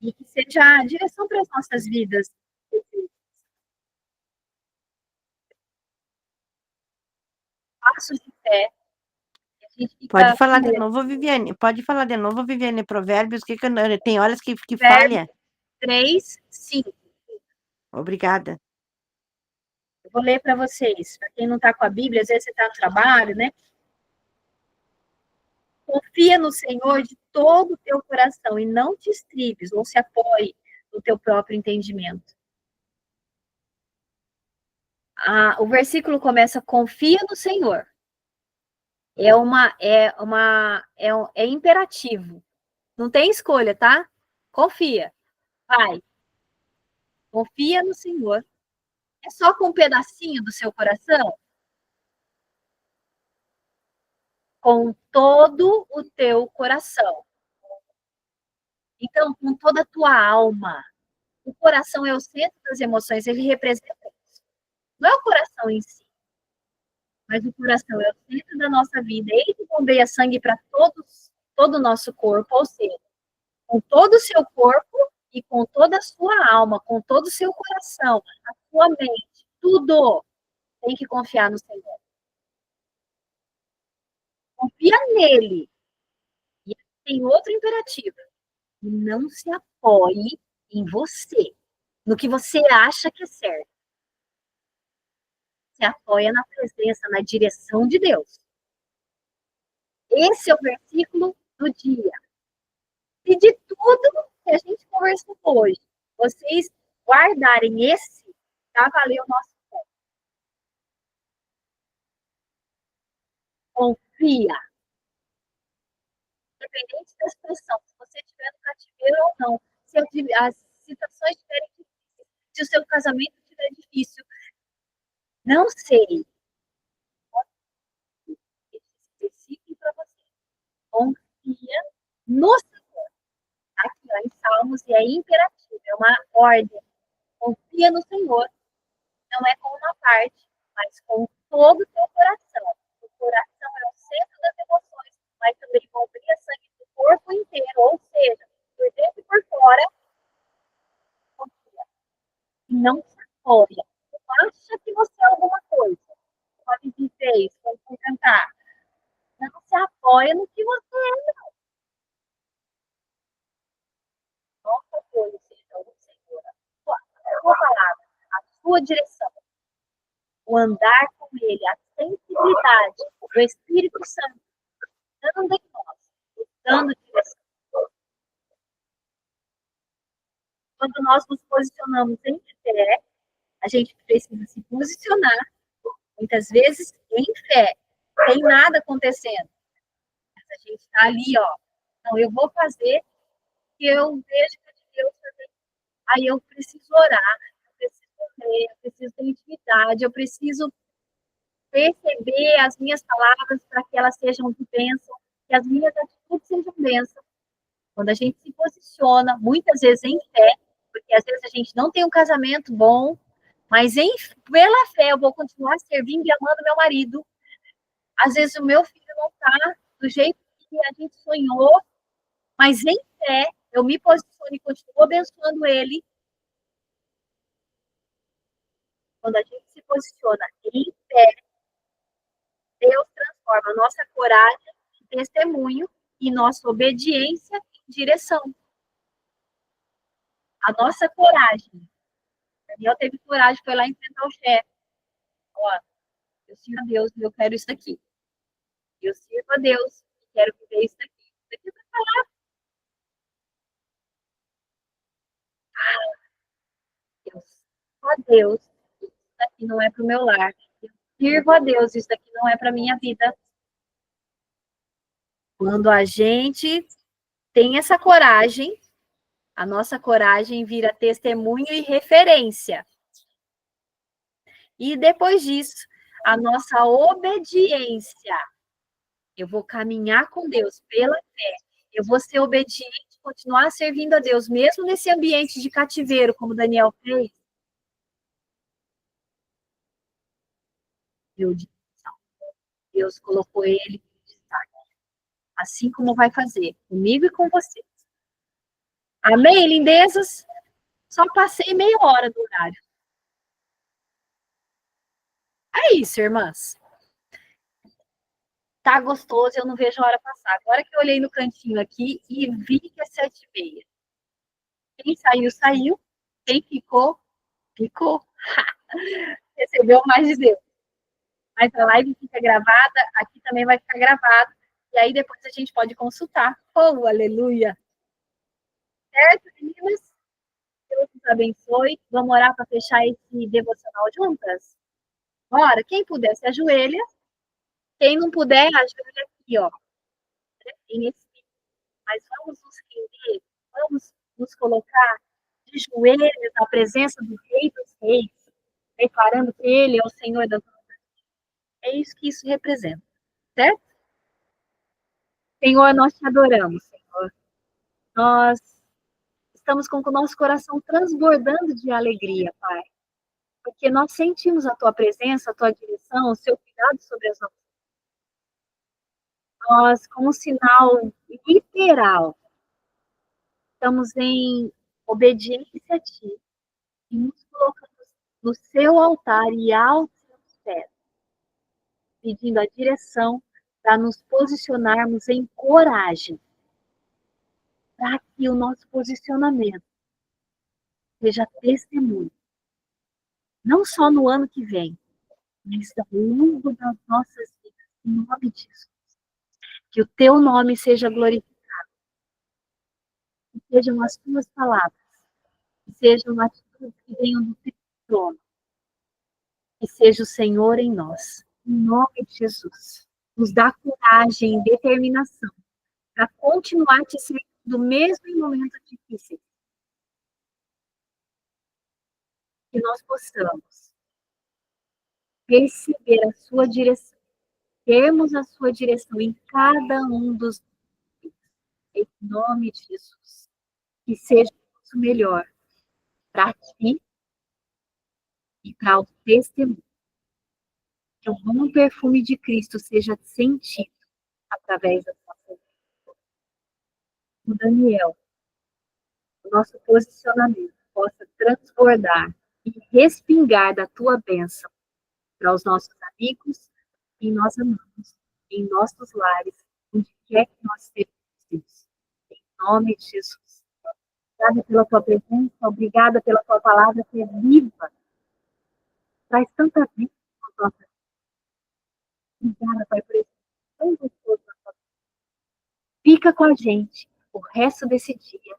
E que seja a direção para as nossas vidas. Passos de fé. A gente Pode fica com falar de medo. novo, Viviane. Pode falar de novo, Viviane. Provérbios, tem horas que Provérbios falha. 3, 5. Obrigada. Eu vou ler para vocês. Para quem não está com a Bíblia, às vezes você está no trabalho, né? Confia no Senhor de todo o teu coração e não te estribes ou se apoie no teu próprio entendimento. O versículo começa: confia no Senhor. É imperativo. Não tem escolha, tá? Confia. Vai. Confia no Senhor. É só com um pedacinho do seu coração? Com todo o teu coração. Então, com toda a tua alma. O coração é o centro das emoções, ele representa isso. Não é o coração em si, mas o coração é o centro da nossa vida. Ele que bombeia sangue para todo o nosso corpo, ou seja, com todo o seu corpo e com toda a sua alma, com todo o seu coração, a sua mente, tudo tem que confiar no Senhor. Confia nele. E tem outro imperativo: não se apoie em você, no que você acha que é certo. Se apoia na presença, na direção de Deus. Esse é o versículo do dia. E de tudo que a gente conversou hoje, vocês guardarem esse, já valeu o nosso tempo. Confia. Independente da situação, se você estiver no cativeiro ou não, se as situações estiverem difíceis, se o seu casamento estiver difícil, não sei. Específico para você. Confia no Senhor. Aqui, ó, em Salmos, e é imperativo, é uma ordem. Confia no Senhor. Não é com uma parte, mas com todo o teu coração. O coração é o centro das emoções, mas também bombeia sangue do corpo inteiro, ou seja, por dentro e por fora, confia. E não se apoia. Não acha que você é alguma coisa. Pode dizer isso, pode cantar. Não se apoia no que você é. Nosso apoio seja o Senhor, a sua palavra, a sua direção, o andar com Ele, a sensibilidade do Espírito Santo, dando em nós, dando direção. Quando nós nos posicionamos em fé, a gente precisa se posicionar, muitas vezes, em fé. Não tem nada acontecendo. Mas a gente está ali, ó. Então, eu vou fazer o que eu vejo que é de Deus fazer. Aí eu preciso orar, eu preciso ler, eu preciso ter intimidade, eu preciso perceber as minhas palavras para que elas sejam de bênção, que as minhas atitudes sejam bênção. Quando a gente se posiciona, muitas vezes em fé, porque às vezes a gente não tem um casamento bom, mas pela fé eu vou continuar servindo e amando meu marido. Às vezes o meu filho não está do jeito que a gente sonhou, mas em fé eu me posiciono e continuo abençoando ele. Quando a gente se posiciona em fé, Deus transforma a nossa coragem em testemunho e nossa obediência em direção. A nossa coragem. Daniel teve coragem, foi lá enfrentar o chefe. Ó, eu sirvo a Deus e eu quero isso aqui. Eu sirvo a Deus e quero viver isso aqui. Isso aqui vai falar, eu sirvo a Deus, isso aqui não é para o meu lar. Eu sirvo a Deus, isso aqui não é para a minha vida. Quando a gente tem essa coragem, a nossa coragem vira testemunho e referência. E depois disso, a nossa obediência. Eu vou caminhar com Deus pela fé. Eu vou ser obediente, continuar servindo a Deus, mesmo nesse ambiente de cativeiro, como Daniel fez. Deus colocou ele em destaque, assim como vai fazer comigo e com você. Amém, lindezas? Só passei meia hora do horário. É isso, irmãs. Tá gostoso, eu não vejo a hora passar. Agora que eu olhei no cantinho aqui e vi que é 7h30. Quem saiu, saiu. Quem ficou, ficou. Recebeu mais de Deus. Mas a live fica gravada, aqui também vai ficar gravado. E aí depois a gente pode consultar. Oh, aleluia! Certo, meninas? Deus nos abençoe. Vamos orar para fechar esse devocional juntas? Bora, quem puder se ajoelha. Quem não puder, ajoelha aqui, ó. Em espírito. Mas vamos nos render, vamos nos colocar de joelhos na presença do Rei dos Reis, declarando que Ele é o Senhor das nossas vidas. É isso que isso representa, certo? Senhor, nós te adoramos, Senhor. Nós estamos com o nosso coração transbordando de alegria, Pai, porque nós sentimos a tua presença, a tua direção, o seu cuidado sobre as nossas vidas. Nós, como um sinal literal, estamos em obediência a ti e nos colocamos no seu altar e aos seus pés, pedindo a direção para nos posicionarmos em coragem, para que o nosso posicionamento seja testemunho, não só no ano que vem, mas ao longo das nossas vidas, em nome de Jesus. Que o teu nome seja glorificado, que sejam as tuas palavras, que sejam atitudes que venham do teu trono, que seja o Senhor em nós, em nome de Jesus. Nos dá coragem e determinação para continuar te servindo, mesmo em momentos difíceis. que nós possamos perceber a sua direção, termos a sua direção em cada um dos dias, em nome de Jesus. Que seja o nosso melhor para ti e para o testemunho. Que o bom perfume de Cristo seja sentido através da nossa vida. O Daniel, o nosso posicionamento possa transbordar e respingar da tua bênção para os nossos amigos, quem nós amamos, em nossos lares, onde quer que nós estejamos. Em nome de Jesus. Obrigada pela tua presença, obrigada pela tua palavra que é viva. Traz tanta vida na nossa vida. Obrigada, Pai, por isso tão gostoso na tua vida. Fica com a gente o resto desse dia,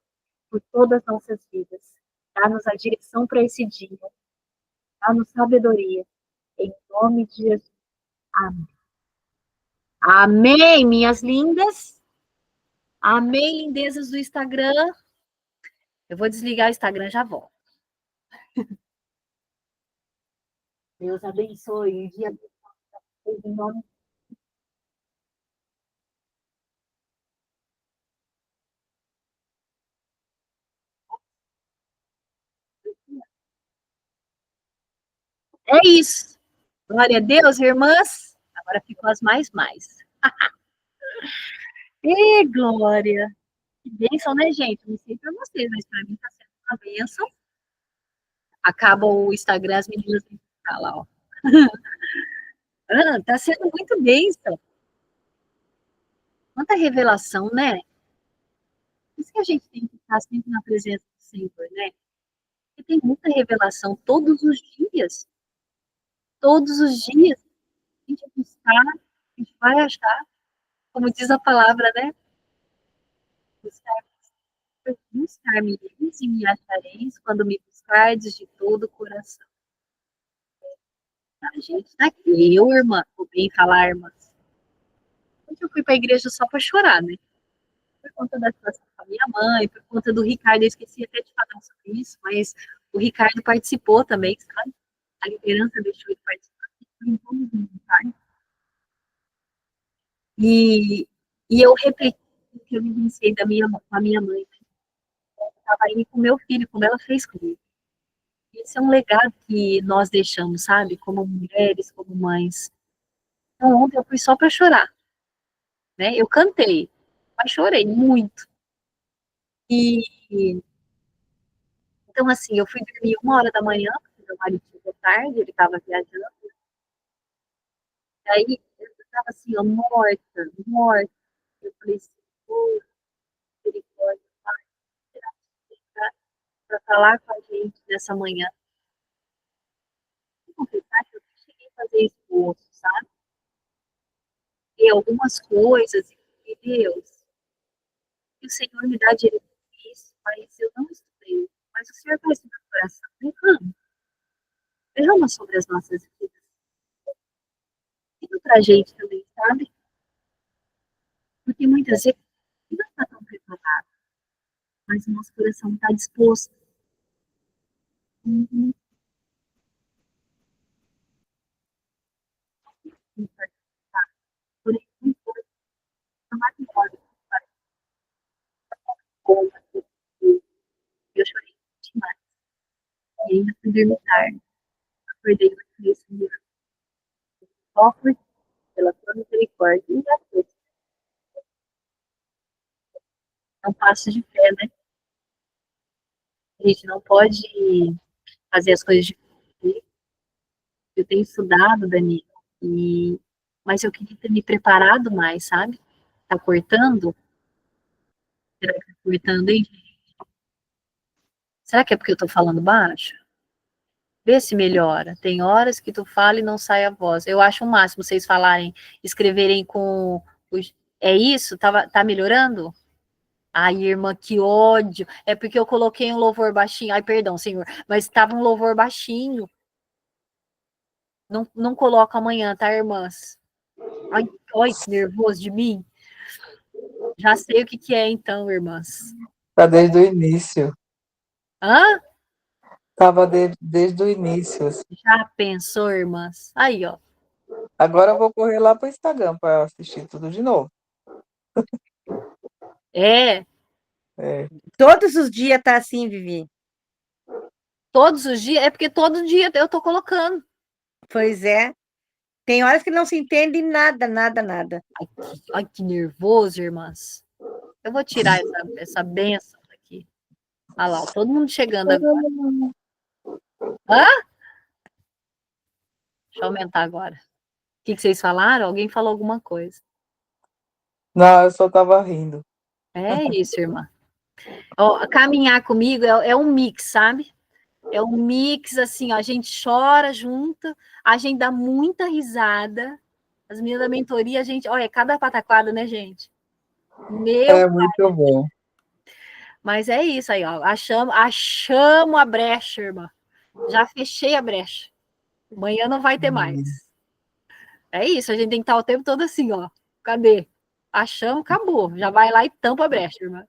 por todas as nossas vidas. Dá-nos a direção para esse dia. Dá-nos sabedoria. Em nome de Jesus. Amém. Amém, minhas lindas. Amém, lindezas do Instagram. Eu vou desligar o Instagram, já volto. Deus abençoe. Dia em nome É isso. Glória a Deus, irmãs. Agora ficou as mais. E glória. Que bênção, né, gente? Não sei para vocês, mas para mim está sendo uma bênção. Acaba o Instagram, as meninas vêm ficar lá, ó. Tá sendo muito bênção. Quanta revelação, né? Por isso que a gente tem que estar sempre na presença do Senhor, né? Porque tem muita revelação todos os dias. Todos os dias. A gente buscar, a gente vai achar, como diz a palavra, né? Buscar-me-eis e me achareis quando me buscardes de todo o coração. A gente tá aqui, eu, irmã, vou bem falar, irmãs. Ontem eu fui para a igreja só para chorar, né? Por conta da situação com a minha mãe, por conta do Ricardo, eu esqueci até de falar sobre isso, mas o Ricardo participou também, sabe? A liderança deixou ele participar. E, e eu refleti o que eu vivenciei com a minha mãe. Eu estava indo com meu filho, como ela fez comigo. Esse é um legado que nós deixamos, sabe? Como mulheres, como mães. Então, ontem eu fui só para chorar, né? Eu cantei, mas chorei muito. E então, assim, eu fui dormir 1 hora da manhã, porque meu marido chegou tarde, ele estava viajando. E aí eu estava assim, ó, morta, morta. Eu falei assim, oh, misericórdia, Pai, para falar com a gente nessa manhã. Vou confessar que eu não cheguei a fazer esforço, sabe? E algumas coisas, e Deus, que o Senhor me dá direito isso, mas eu não estudei. Mas o Senhor faz no meu coração, derrama sobre as nossas vidas. E para a gente também, sabe? Porque muitas vezes não está tão preparado, mas o nosso coração está disposto. Uhum. Por isso, não foi mais embora. Eu chorei demais. E ainda fui dormir tarde. Acordei no dia seguinte. Só por pela sua misericórdia e a Deus. É um passo de fé, né? A gente não pode fazer as coisas de eu tenho estudado, Dani, e... mas eu queria ter me preparado mais, sabe? Tá cortando? Será que tá cortando, hein? Será que é porque eu tô falando baixo? Vê se melhora. Tem horas que tu fala e não sai a voz. Eu acho o máximo vocês falarem, escreverem com... É isso? Tá melhorando? Ai, irmã, que ódio. É porque eu coloquei um louvor baixinho. Ai, perdão, senhor. Mas estava um louvor baixinho. Não, não coloco amanhã, tá, irmãs? Ai, ai, que nervoso de mim. Já sei o que é, então, irmãs. Tá desde o início. Hã? Tava desde o início, assim. Já pensou, irmãs? Aí, ó. Agora eu vou correr lá pro Instagram para assistir tudo de novo. É, É, Todos os dias tá assim, Vivi. todos os dias. É porque todo dia eu tô colocando. Pois é. Tem horas que não se entende nada, nada, nada. Ai, que nervoso, irmãs. Eu vou tirar essa benção daqui. Olha lá, todo mundo chegando agora. Hã? Deixa eu aumentar agora. O que vocês falaram? Alguém falou alguma coisa. não, eu só tava rindo. É isso, irmã. Ó, caminhar comigo é um mix, sabe? É um mix, assim, ó, a gente chora junto, a gente dá muita risada. As meninas da mentoria, a gente, olha, cada pataquada, né, gente? Meu, É muito bom. mas é isso aí, ó. Achamos a brecha, irmã. Já fechei a brecha. Amanhã não vai ter mais. É isso, a gente tem que estar o tempo todo assim, ó. Cadê? Achamos, acabou. Já vai lá e tampa a brecha, irmã.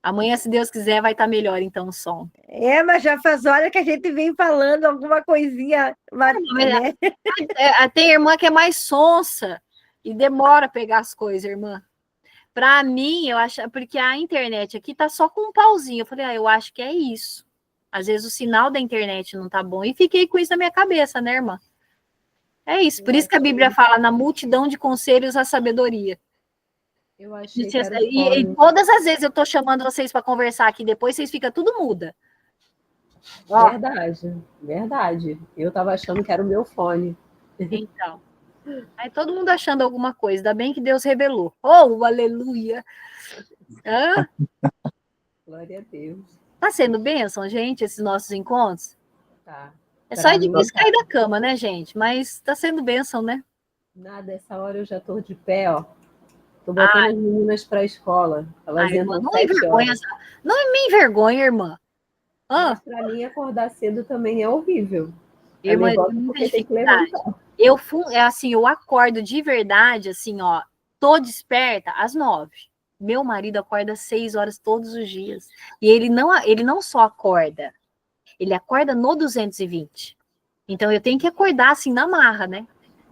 Amanhã, se Deus quiser, vai estar melhor, então, o som. É, mas já faz hora que a gente vem falando alguma coisinha, né? Tem irmã que é mais sonsa e demora a pegar as coisas, irmã. Para mim, eu acho, porque a internet aqui tá só com um pauzinho. Eu falei, eu acho que é isso. Às vezes o sinal da internet não tá bom. E fiquei com isso na minha cabeça, né, irmã? É isso. Por isso que a Bíblia fala na multidão de conselhos a sabedoria. Eu achei que era o E fone. todas as vezes eu tô chamando vocês para conversar aqui, depois vocês ficam tudo muda. Ó, Verdade, verdade. Eu tava achando que era o meu fone. então. Aí todo mundo achando alguma coisa. Ainda bem que Deus revelou. Oh, aleluia! Hã? Glória a Deus. Tá sendo bênção, gente, esses nossos encontros? Tá. É só Pra mim, difícil tá. cair da cama, né, gente? Mas tá sendo bênção, né? Nada, essa hora eu já tô de pé, ó. Tô botando Ai, as meninas pra escola. Elas irmã, entram não 7 envergonha, horas. não me envergonha, irmã. Mas Ah, pra mim acordar cedo também é horrível. É irmã, eu negócio tenho muita porque tem que dificuldade. levantar. É assim, eu acordo de verdade, assim, ó, tô desperta às 9. Meu marido acorda às 6 horas todos os dias. E ele não só acorda, ele acorda no 220. Então eu tenho que acordar assim na marra, né?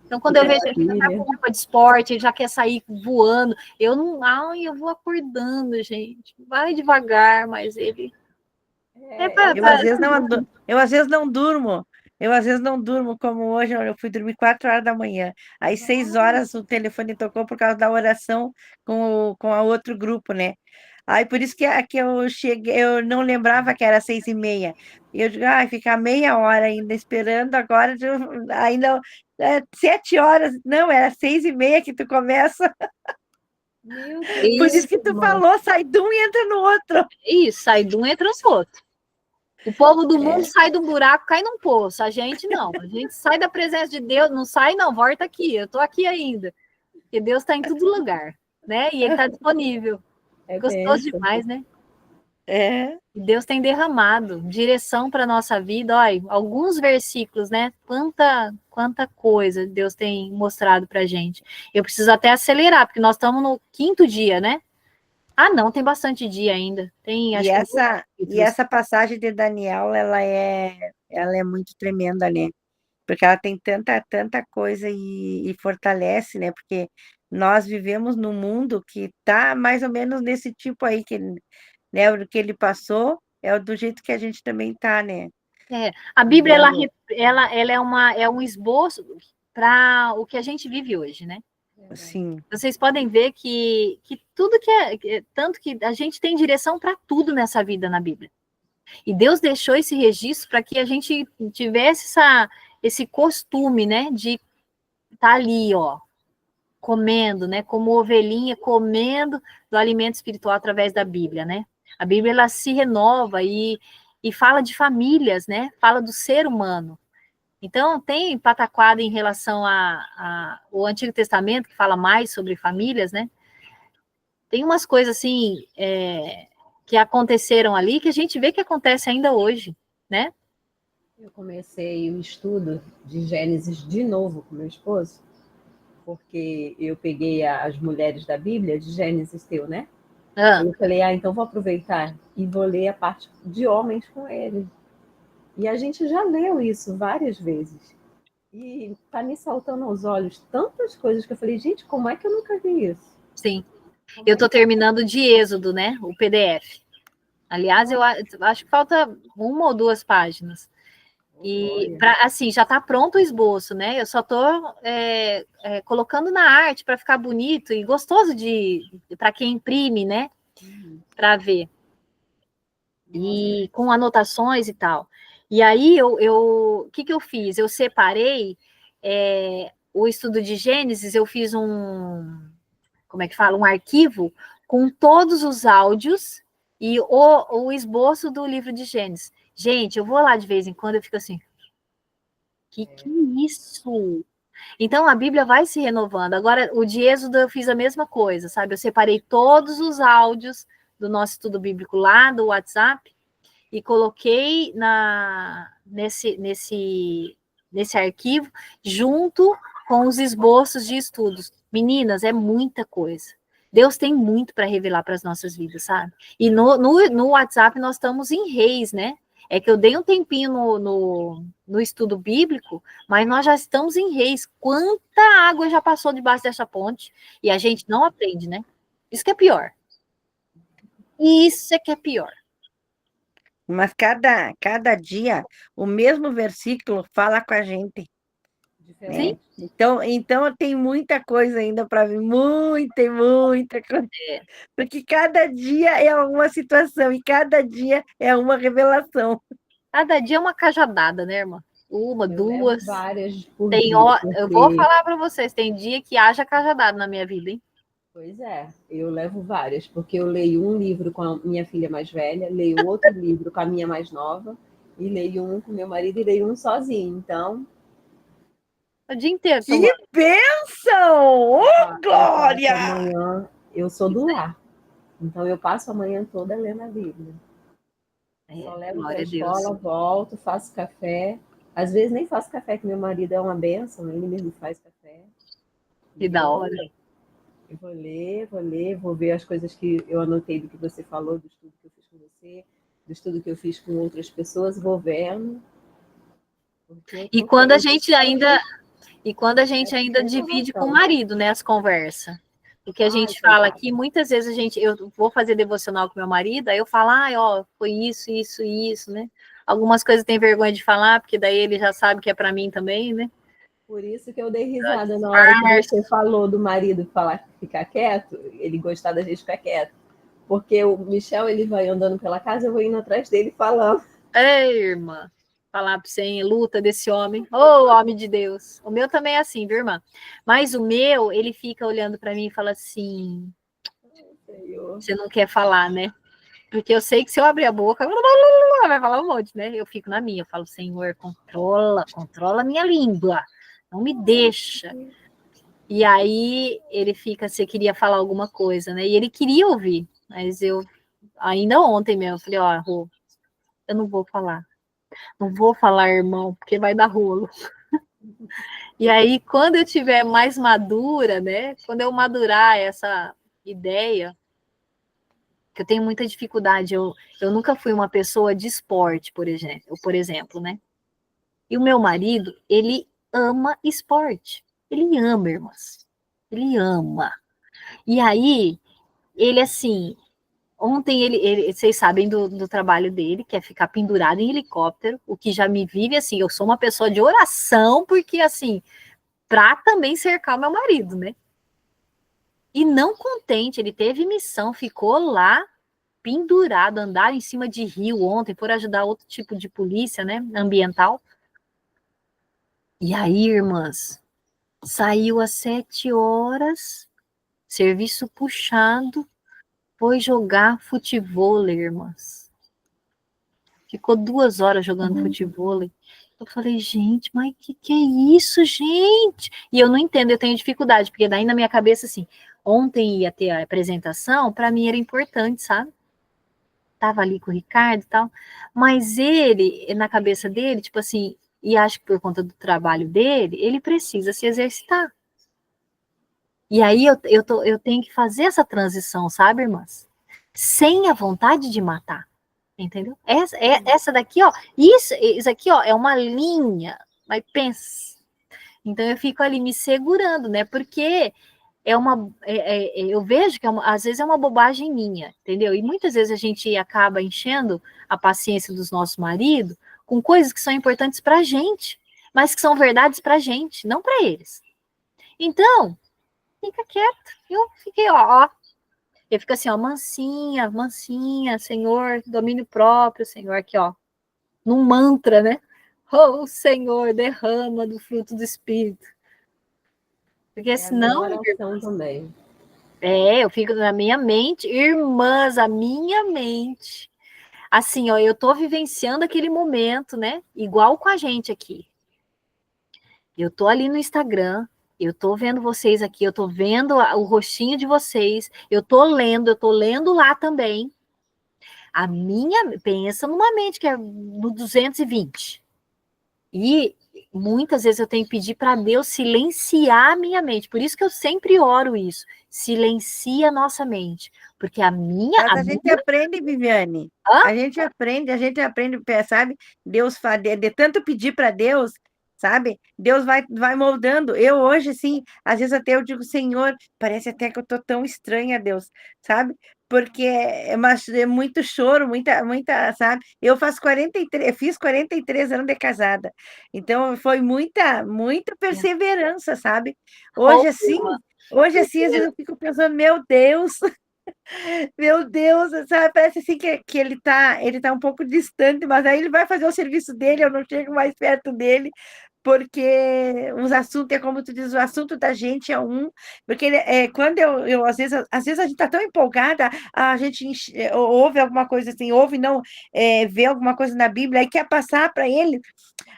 Então, quando eu vejo ele já tá com Filha. roupa de esporte, ele já quer sair voando, eu não. Ai, eu vou acordando, gente. Vai devagar, mas ele. É, Eu às vezes não, eu às vezes não durmo. Eu às vezes não durmo, como hoje eu fui dormir 4 horas da manhã. Aí 6 horas o telefone tocou por causa da oração com a outro grupo, né? Aí por isso que eu cheguei, eu não lembrava que era 6h30. Eu digo, ficar meia hora ainda esperando, agora ainda 7 horas. Não, era 6h30 que tu começa. meu Por Deus, isso que tu irmã. falou, sai de um e entra no outro. Isso, sai de um e entra nos outros. O povo do mundo É. sai de um buraco, cai num poço. A gente não. A gente sai da presença de Deus, não sai, não, volta aqui. Eu tô aqui ainda. Porque Deus está em todo lugar, né? E ele está disponível. É Gostoso benção. demais, né? É. E Deus tem derramado direção para a nossa vida. Olha, alguns versículos, né? Quanta coisa Deus tem mostrado para gente. Eu preciso até acelerar, porque nós estamos no 5º dia, né? Ah, não, tem bastante dia ainda. Tem, E acho que essa, e 2 capítulos. essa passagem de Daniel, ela é muito tremenda, né? Porque ela tem tanta, tanta coisa e fortalece, né? Porque nós vivemos num mundo que tá mais ou menos nesse tipo aí, né? O que ele passou é do jeito que a gente também tá, né? A Bíblia, Vivendo, ela é um esboço para o que a gente vive hoje, né? sim, Vocês podem ver que tudo tanto que a gente tem direção para tudo nessa vida na Bíblia. E Deus deixou esse registro para que a gente tivesse esse costume, né, de estar ali, ó, comendo, né, como ovelhinha, comendo do alimento espiritual através da Bíblia, né? A Bíblia, ela se renova e fala de famílias, né? Fala do ser humano. Então, tem pataquada em relação ao Antigo Testamento, que fala mais sobre famílias, né? Tem umas coisas assim que aconteceram ali que a gente vê que acontece ainda hoje, né? Eu comecei o estudo de Gênesis de novo com meu esposo, porque eu peguei as mulheres da Bíblia, de Gênesis teu, né? Ah, Eu falei, então vou aproveitar e vou ler a parte de homens com ele. E a gente já leu isso várias vezes. E tá me saltando aos olhos tantas coisas que eu falei, gente, como é que eu nunca vi isso? Sim. Eu estou terminando de Êxodo, né? O PDF. Aliás, eu acho que falta 1 ou 2 páginas. E assim, já está pronto o esboço, né? Eu só estou colocando na arte para ficar bonito e gostoso para quem imprime, né? Para ver. E com anotações e tal. E aí, o que eu fiz? Eu separei o estudo de Gênesis, eu fiz como é que fala? Um arquivo com todos os áudios e o esboço do livro de Gênesis. Gente, eu vou lá de vez em quando, eu fico assim, que é isso? Então, a Bíblia vai se renovando. Agora, o de Êxodo eu fiz a mesma coisa, sabe? Eu separei todos os áudios do nosso estudo bíblico lá do WhatsApp e coloquei nesse arquivo junto com os esboços de estudos. Meninas, é muita coisa. Deus tem muito para revelar para as nossas vidas, sabe? E no WhatsApp nós estamos em Reis, né? É que eu dei um tempinho no estudo bíblico, mas nós já estamos em Reis. Quanta água já passou debaixo dessa ponte e a gente não aprende, né? Isso que é pior. Isso é que é pior. Mas cada dia o mesmo versículo fala com a gente, né? Diferente. Então tem muita coisa ainda para vir, muita e muita coisa. Porque cada dia é uma situação e cada dia é uma revelação. Cada dia é uma cajadada, né, irmã? Uma, Eu duas. levo várias por Tem dia, Eu vou porque... falar para vocês, tem dia que haja cajadada na minha vida, hein? Pois é, eu levo várias, porque eu leio um livro com a minha filha mais velha, leio outro livro com a minha mais nova, e leio um com meu marido e leio um sozinho. Então, O dia inteiro Que tomando. bênção! Ô, eu passo glória! amanhã, eu sou do lar, então eu passo a manhã toda lendo a Bíblia. Só levo para a Glória a Deus. escola, volto, faço café. Às vezes nem faço café, que meu marido é uma bênção, ele mesmo faz café. Que E da eu hora. Eu vou ver as coisas que eu anotei do que você falou, do estudo que eu fiz com você, do estudo que eu fiz com outras pessoas, vou vendo. E quando a gente ainda divide com o marido, né, as conversas. O que a gente fala aqui, muitas vezes eu vou fazer devocional com meu marido, aí eu falo, ó, foi isso, isso, isso, né? Algumas coisas tem vergonha de falar, porque daí ele já sabe que é para mim também, né? Por isso que eu dei risada na hora que você falou do marido ficar quieto, ele gostar da gente ficar quieto. Porque o Michel, ele vai andando pela casa, eu vou indo atrás dele falando. Ei, irmã, falar para você, hein, luta desse homem. Ô, homem de Deus. O meu também é assim, viu, irmã? Mas o meu, ele fica olhando para mim e fala assim, você não quer falar, né? Porque eu sei que se eu abrir a boca, vai falar um monte, né? Eu fico na minha, eu falo, Senhor, controla a minha língua, não me deixa. E aí ele fica, você queria falar alguma coisa, né? E ele queria ouvir, mas ainda ontem mesmo, eu falei, ó, Rô, eu não vou falar. Não vou falar, irmão, porque vai dar rolo. E aí, quando eu tiver mais madura, né? Quando eu madurar essa ideia, que eu tenho muita dificuldade. Eu nunca fui uma pessoa de esporte, por exemplo, né? E o meu marido, ele ama esporte. Ele ama, irmãs. Ele ama. E aí, ele assim, ontem vocês sabem do trabalho dele, que é ficar pendurado em helicóptero, o que já me vive assim, eu sou uma pessoa de oração, porque assim, para também cercar o meu marido, né? E não contente, ele teve missão, ficou lá pendurado, andaram em cima de rio ontem por ajudar outro tipo de polícia, né, ambiental. E aí, irmãs, saiu às 7 horas, serviço puxado, foi jogar futevôlei, irmãs. Ficou 2 horas jogando futevôlei. Eu falei, gente, mas que é isso, gente? E eu não entendo, eu tenho dificuldade, porque daí na minha cabeça, assim, ontem ia ter a apresentação, para mim era importante, sabe? Tava ali com o Ricardo e tal, mas ele, na cabeça dele, tipo assim, e acho que por conta do trabalho dele, ele precisa se exercitar. E aí eu tenho que fazer essa transição, sabe, irmãs? Sem a vontade de matar. Entendeu? Essa daqui, ó, isso aqui, ó, é uma linha, mas pensa. Então eu fico ali me segurando, né? Porque eu vejo que às vezes é uma bobagem minha, entendeu? E muitas vezes a gente acaba enchendo a paciência dos nossos maridos com coisas que são importantes pra gente, mas que são verdades pra gente, não pra eles. Então, fica quieto. Eu fiquei, ó. Eu fico assim, ó, mansinha, mansinha, Senhor, domínio próprio, Senhor, aqui, ó, num mantra, né? Oh, Senhor, derrama do fruto do Espírito. Porque É a minha senão, oração também. eu fico na minha mente, irmãs, a minha mente. Assim, ó, eu tô vivenciando aquele momento, né? Igual com a gente aqui. Eu tô ali no Instagram, eu tô vendo vocês aqui, eu tô vendo o rostinho de vocês, eu tô lendo lá também. A minha, pensa numa mente que é no 220. E muitas vezes eu tenho que pedir para Deus silenciar a minha mente. Por isso que eu sempre oro isso. Silencia a nossa mente. Porque a minha. Mas a gente aprende, Viviane. Hã? A gente aprende, sabe? Deus faz, de tanto pedir para Deus, sabe? Deus vai moldando. Eu hoje, assim, às vezes até eu digo, Senhor, parece até que eu tô tão estranha, Deus, sabe? Porque é muito choro, muita, sabe? Eu fiz 43 anos de casada. Então foi muita perseverança, sabe? Hoje, assim, às vezes eu fico pensando, meu Deus, sabe? Parece assim que ele tá um pouco distante, mas aí ele vai fazer o serviço dele, eu não chego mais perto dele, porque os assuntos, é como tu diz, o assunto da gente é um, porque quando eu às vezes a gente tá tão empolgada, a gente ouve alguma coisa assim, ouve, não, vê alguma coisa na Bíblia, aí quer passar para ele,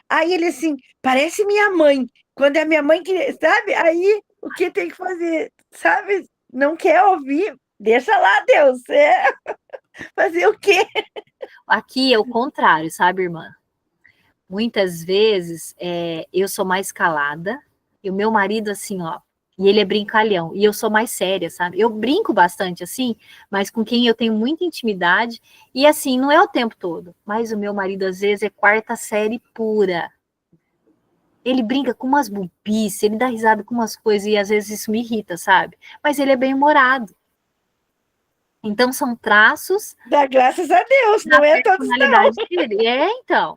aí ele assim, parece minha mãe, quando é minha mãe que, sabe? Aí o que tem que fazer, sabe? Não quer ouvir, deixa lá, Deus, fazer o quê? Aqui é o contrário, sabe, irmã? Muitas vezes eu sou mais calada e o meu marido, assim, ó, e ele é brincalhão, e eu sou mais séria, sabe? Eu brinco bastante, assim, mas com quem eu tenho muita intimidade, e assim, não é o tempo todo, mas o meu marido, às vezes, é quarta série pura. Ele brinca com umas bobices, ele dá risada com umas coisas, e às vezes isso me irrita, sabe? Mas ele é bem-humorado. Então, são traços Dá graças a Deus, da não é todos, não. personalidade dele. Então.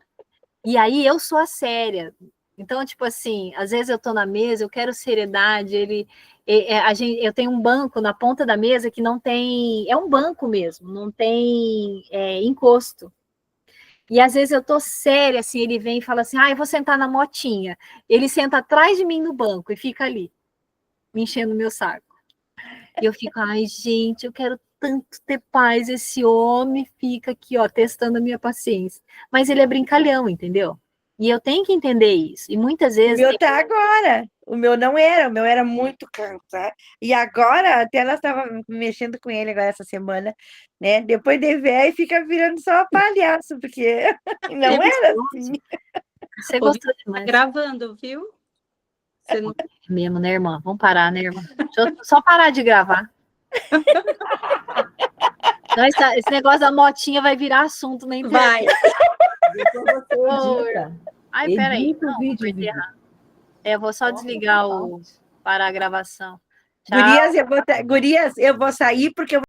E aí eu sou a séria. Então, tipo assim, às vezes eu tô na mesa, eu quero seriedade, eu tenho um banco na ponta da mesa que não tem, é um banco mesmo, não tem encosto. E às vezes eu tô séria, assim, ele vem e fala assim, eu vou sentar na motinha. Ele senta atrás de mim no banco e fica ali, me enchendo o meu saco. E eu fico, ai, gente, eu quero tanto ter paz, esse homem fica aqui, ó, testando a minha paciência. Mas ele é brincalhão, entendeu? E eu tenho que entender isso. E muitas O vezes. meu tá agora. O meu não era, o meu era muito canto, sabe? E agora, até nós estávamos mexendo com ele agora essa semana, né? Depois de velho, fica virando só palhaço, porque não era assim. Você Ô, gostou tá demais. gravando, viu? Você não... Mesmo, né, irmã? Vamos parar, né, irmã? Deixa eu só parar de gravar. Não, esse negócio da motinha vai virar assunto na internet. Vai. Depois você edita. Ai, peraí. Edita o Não, vídeo, vou Vivi. enterrar. Eu vou só Corta desligar essa o. parte. Parar a gravação. Tchau. Gurias, eu vou sair porque eu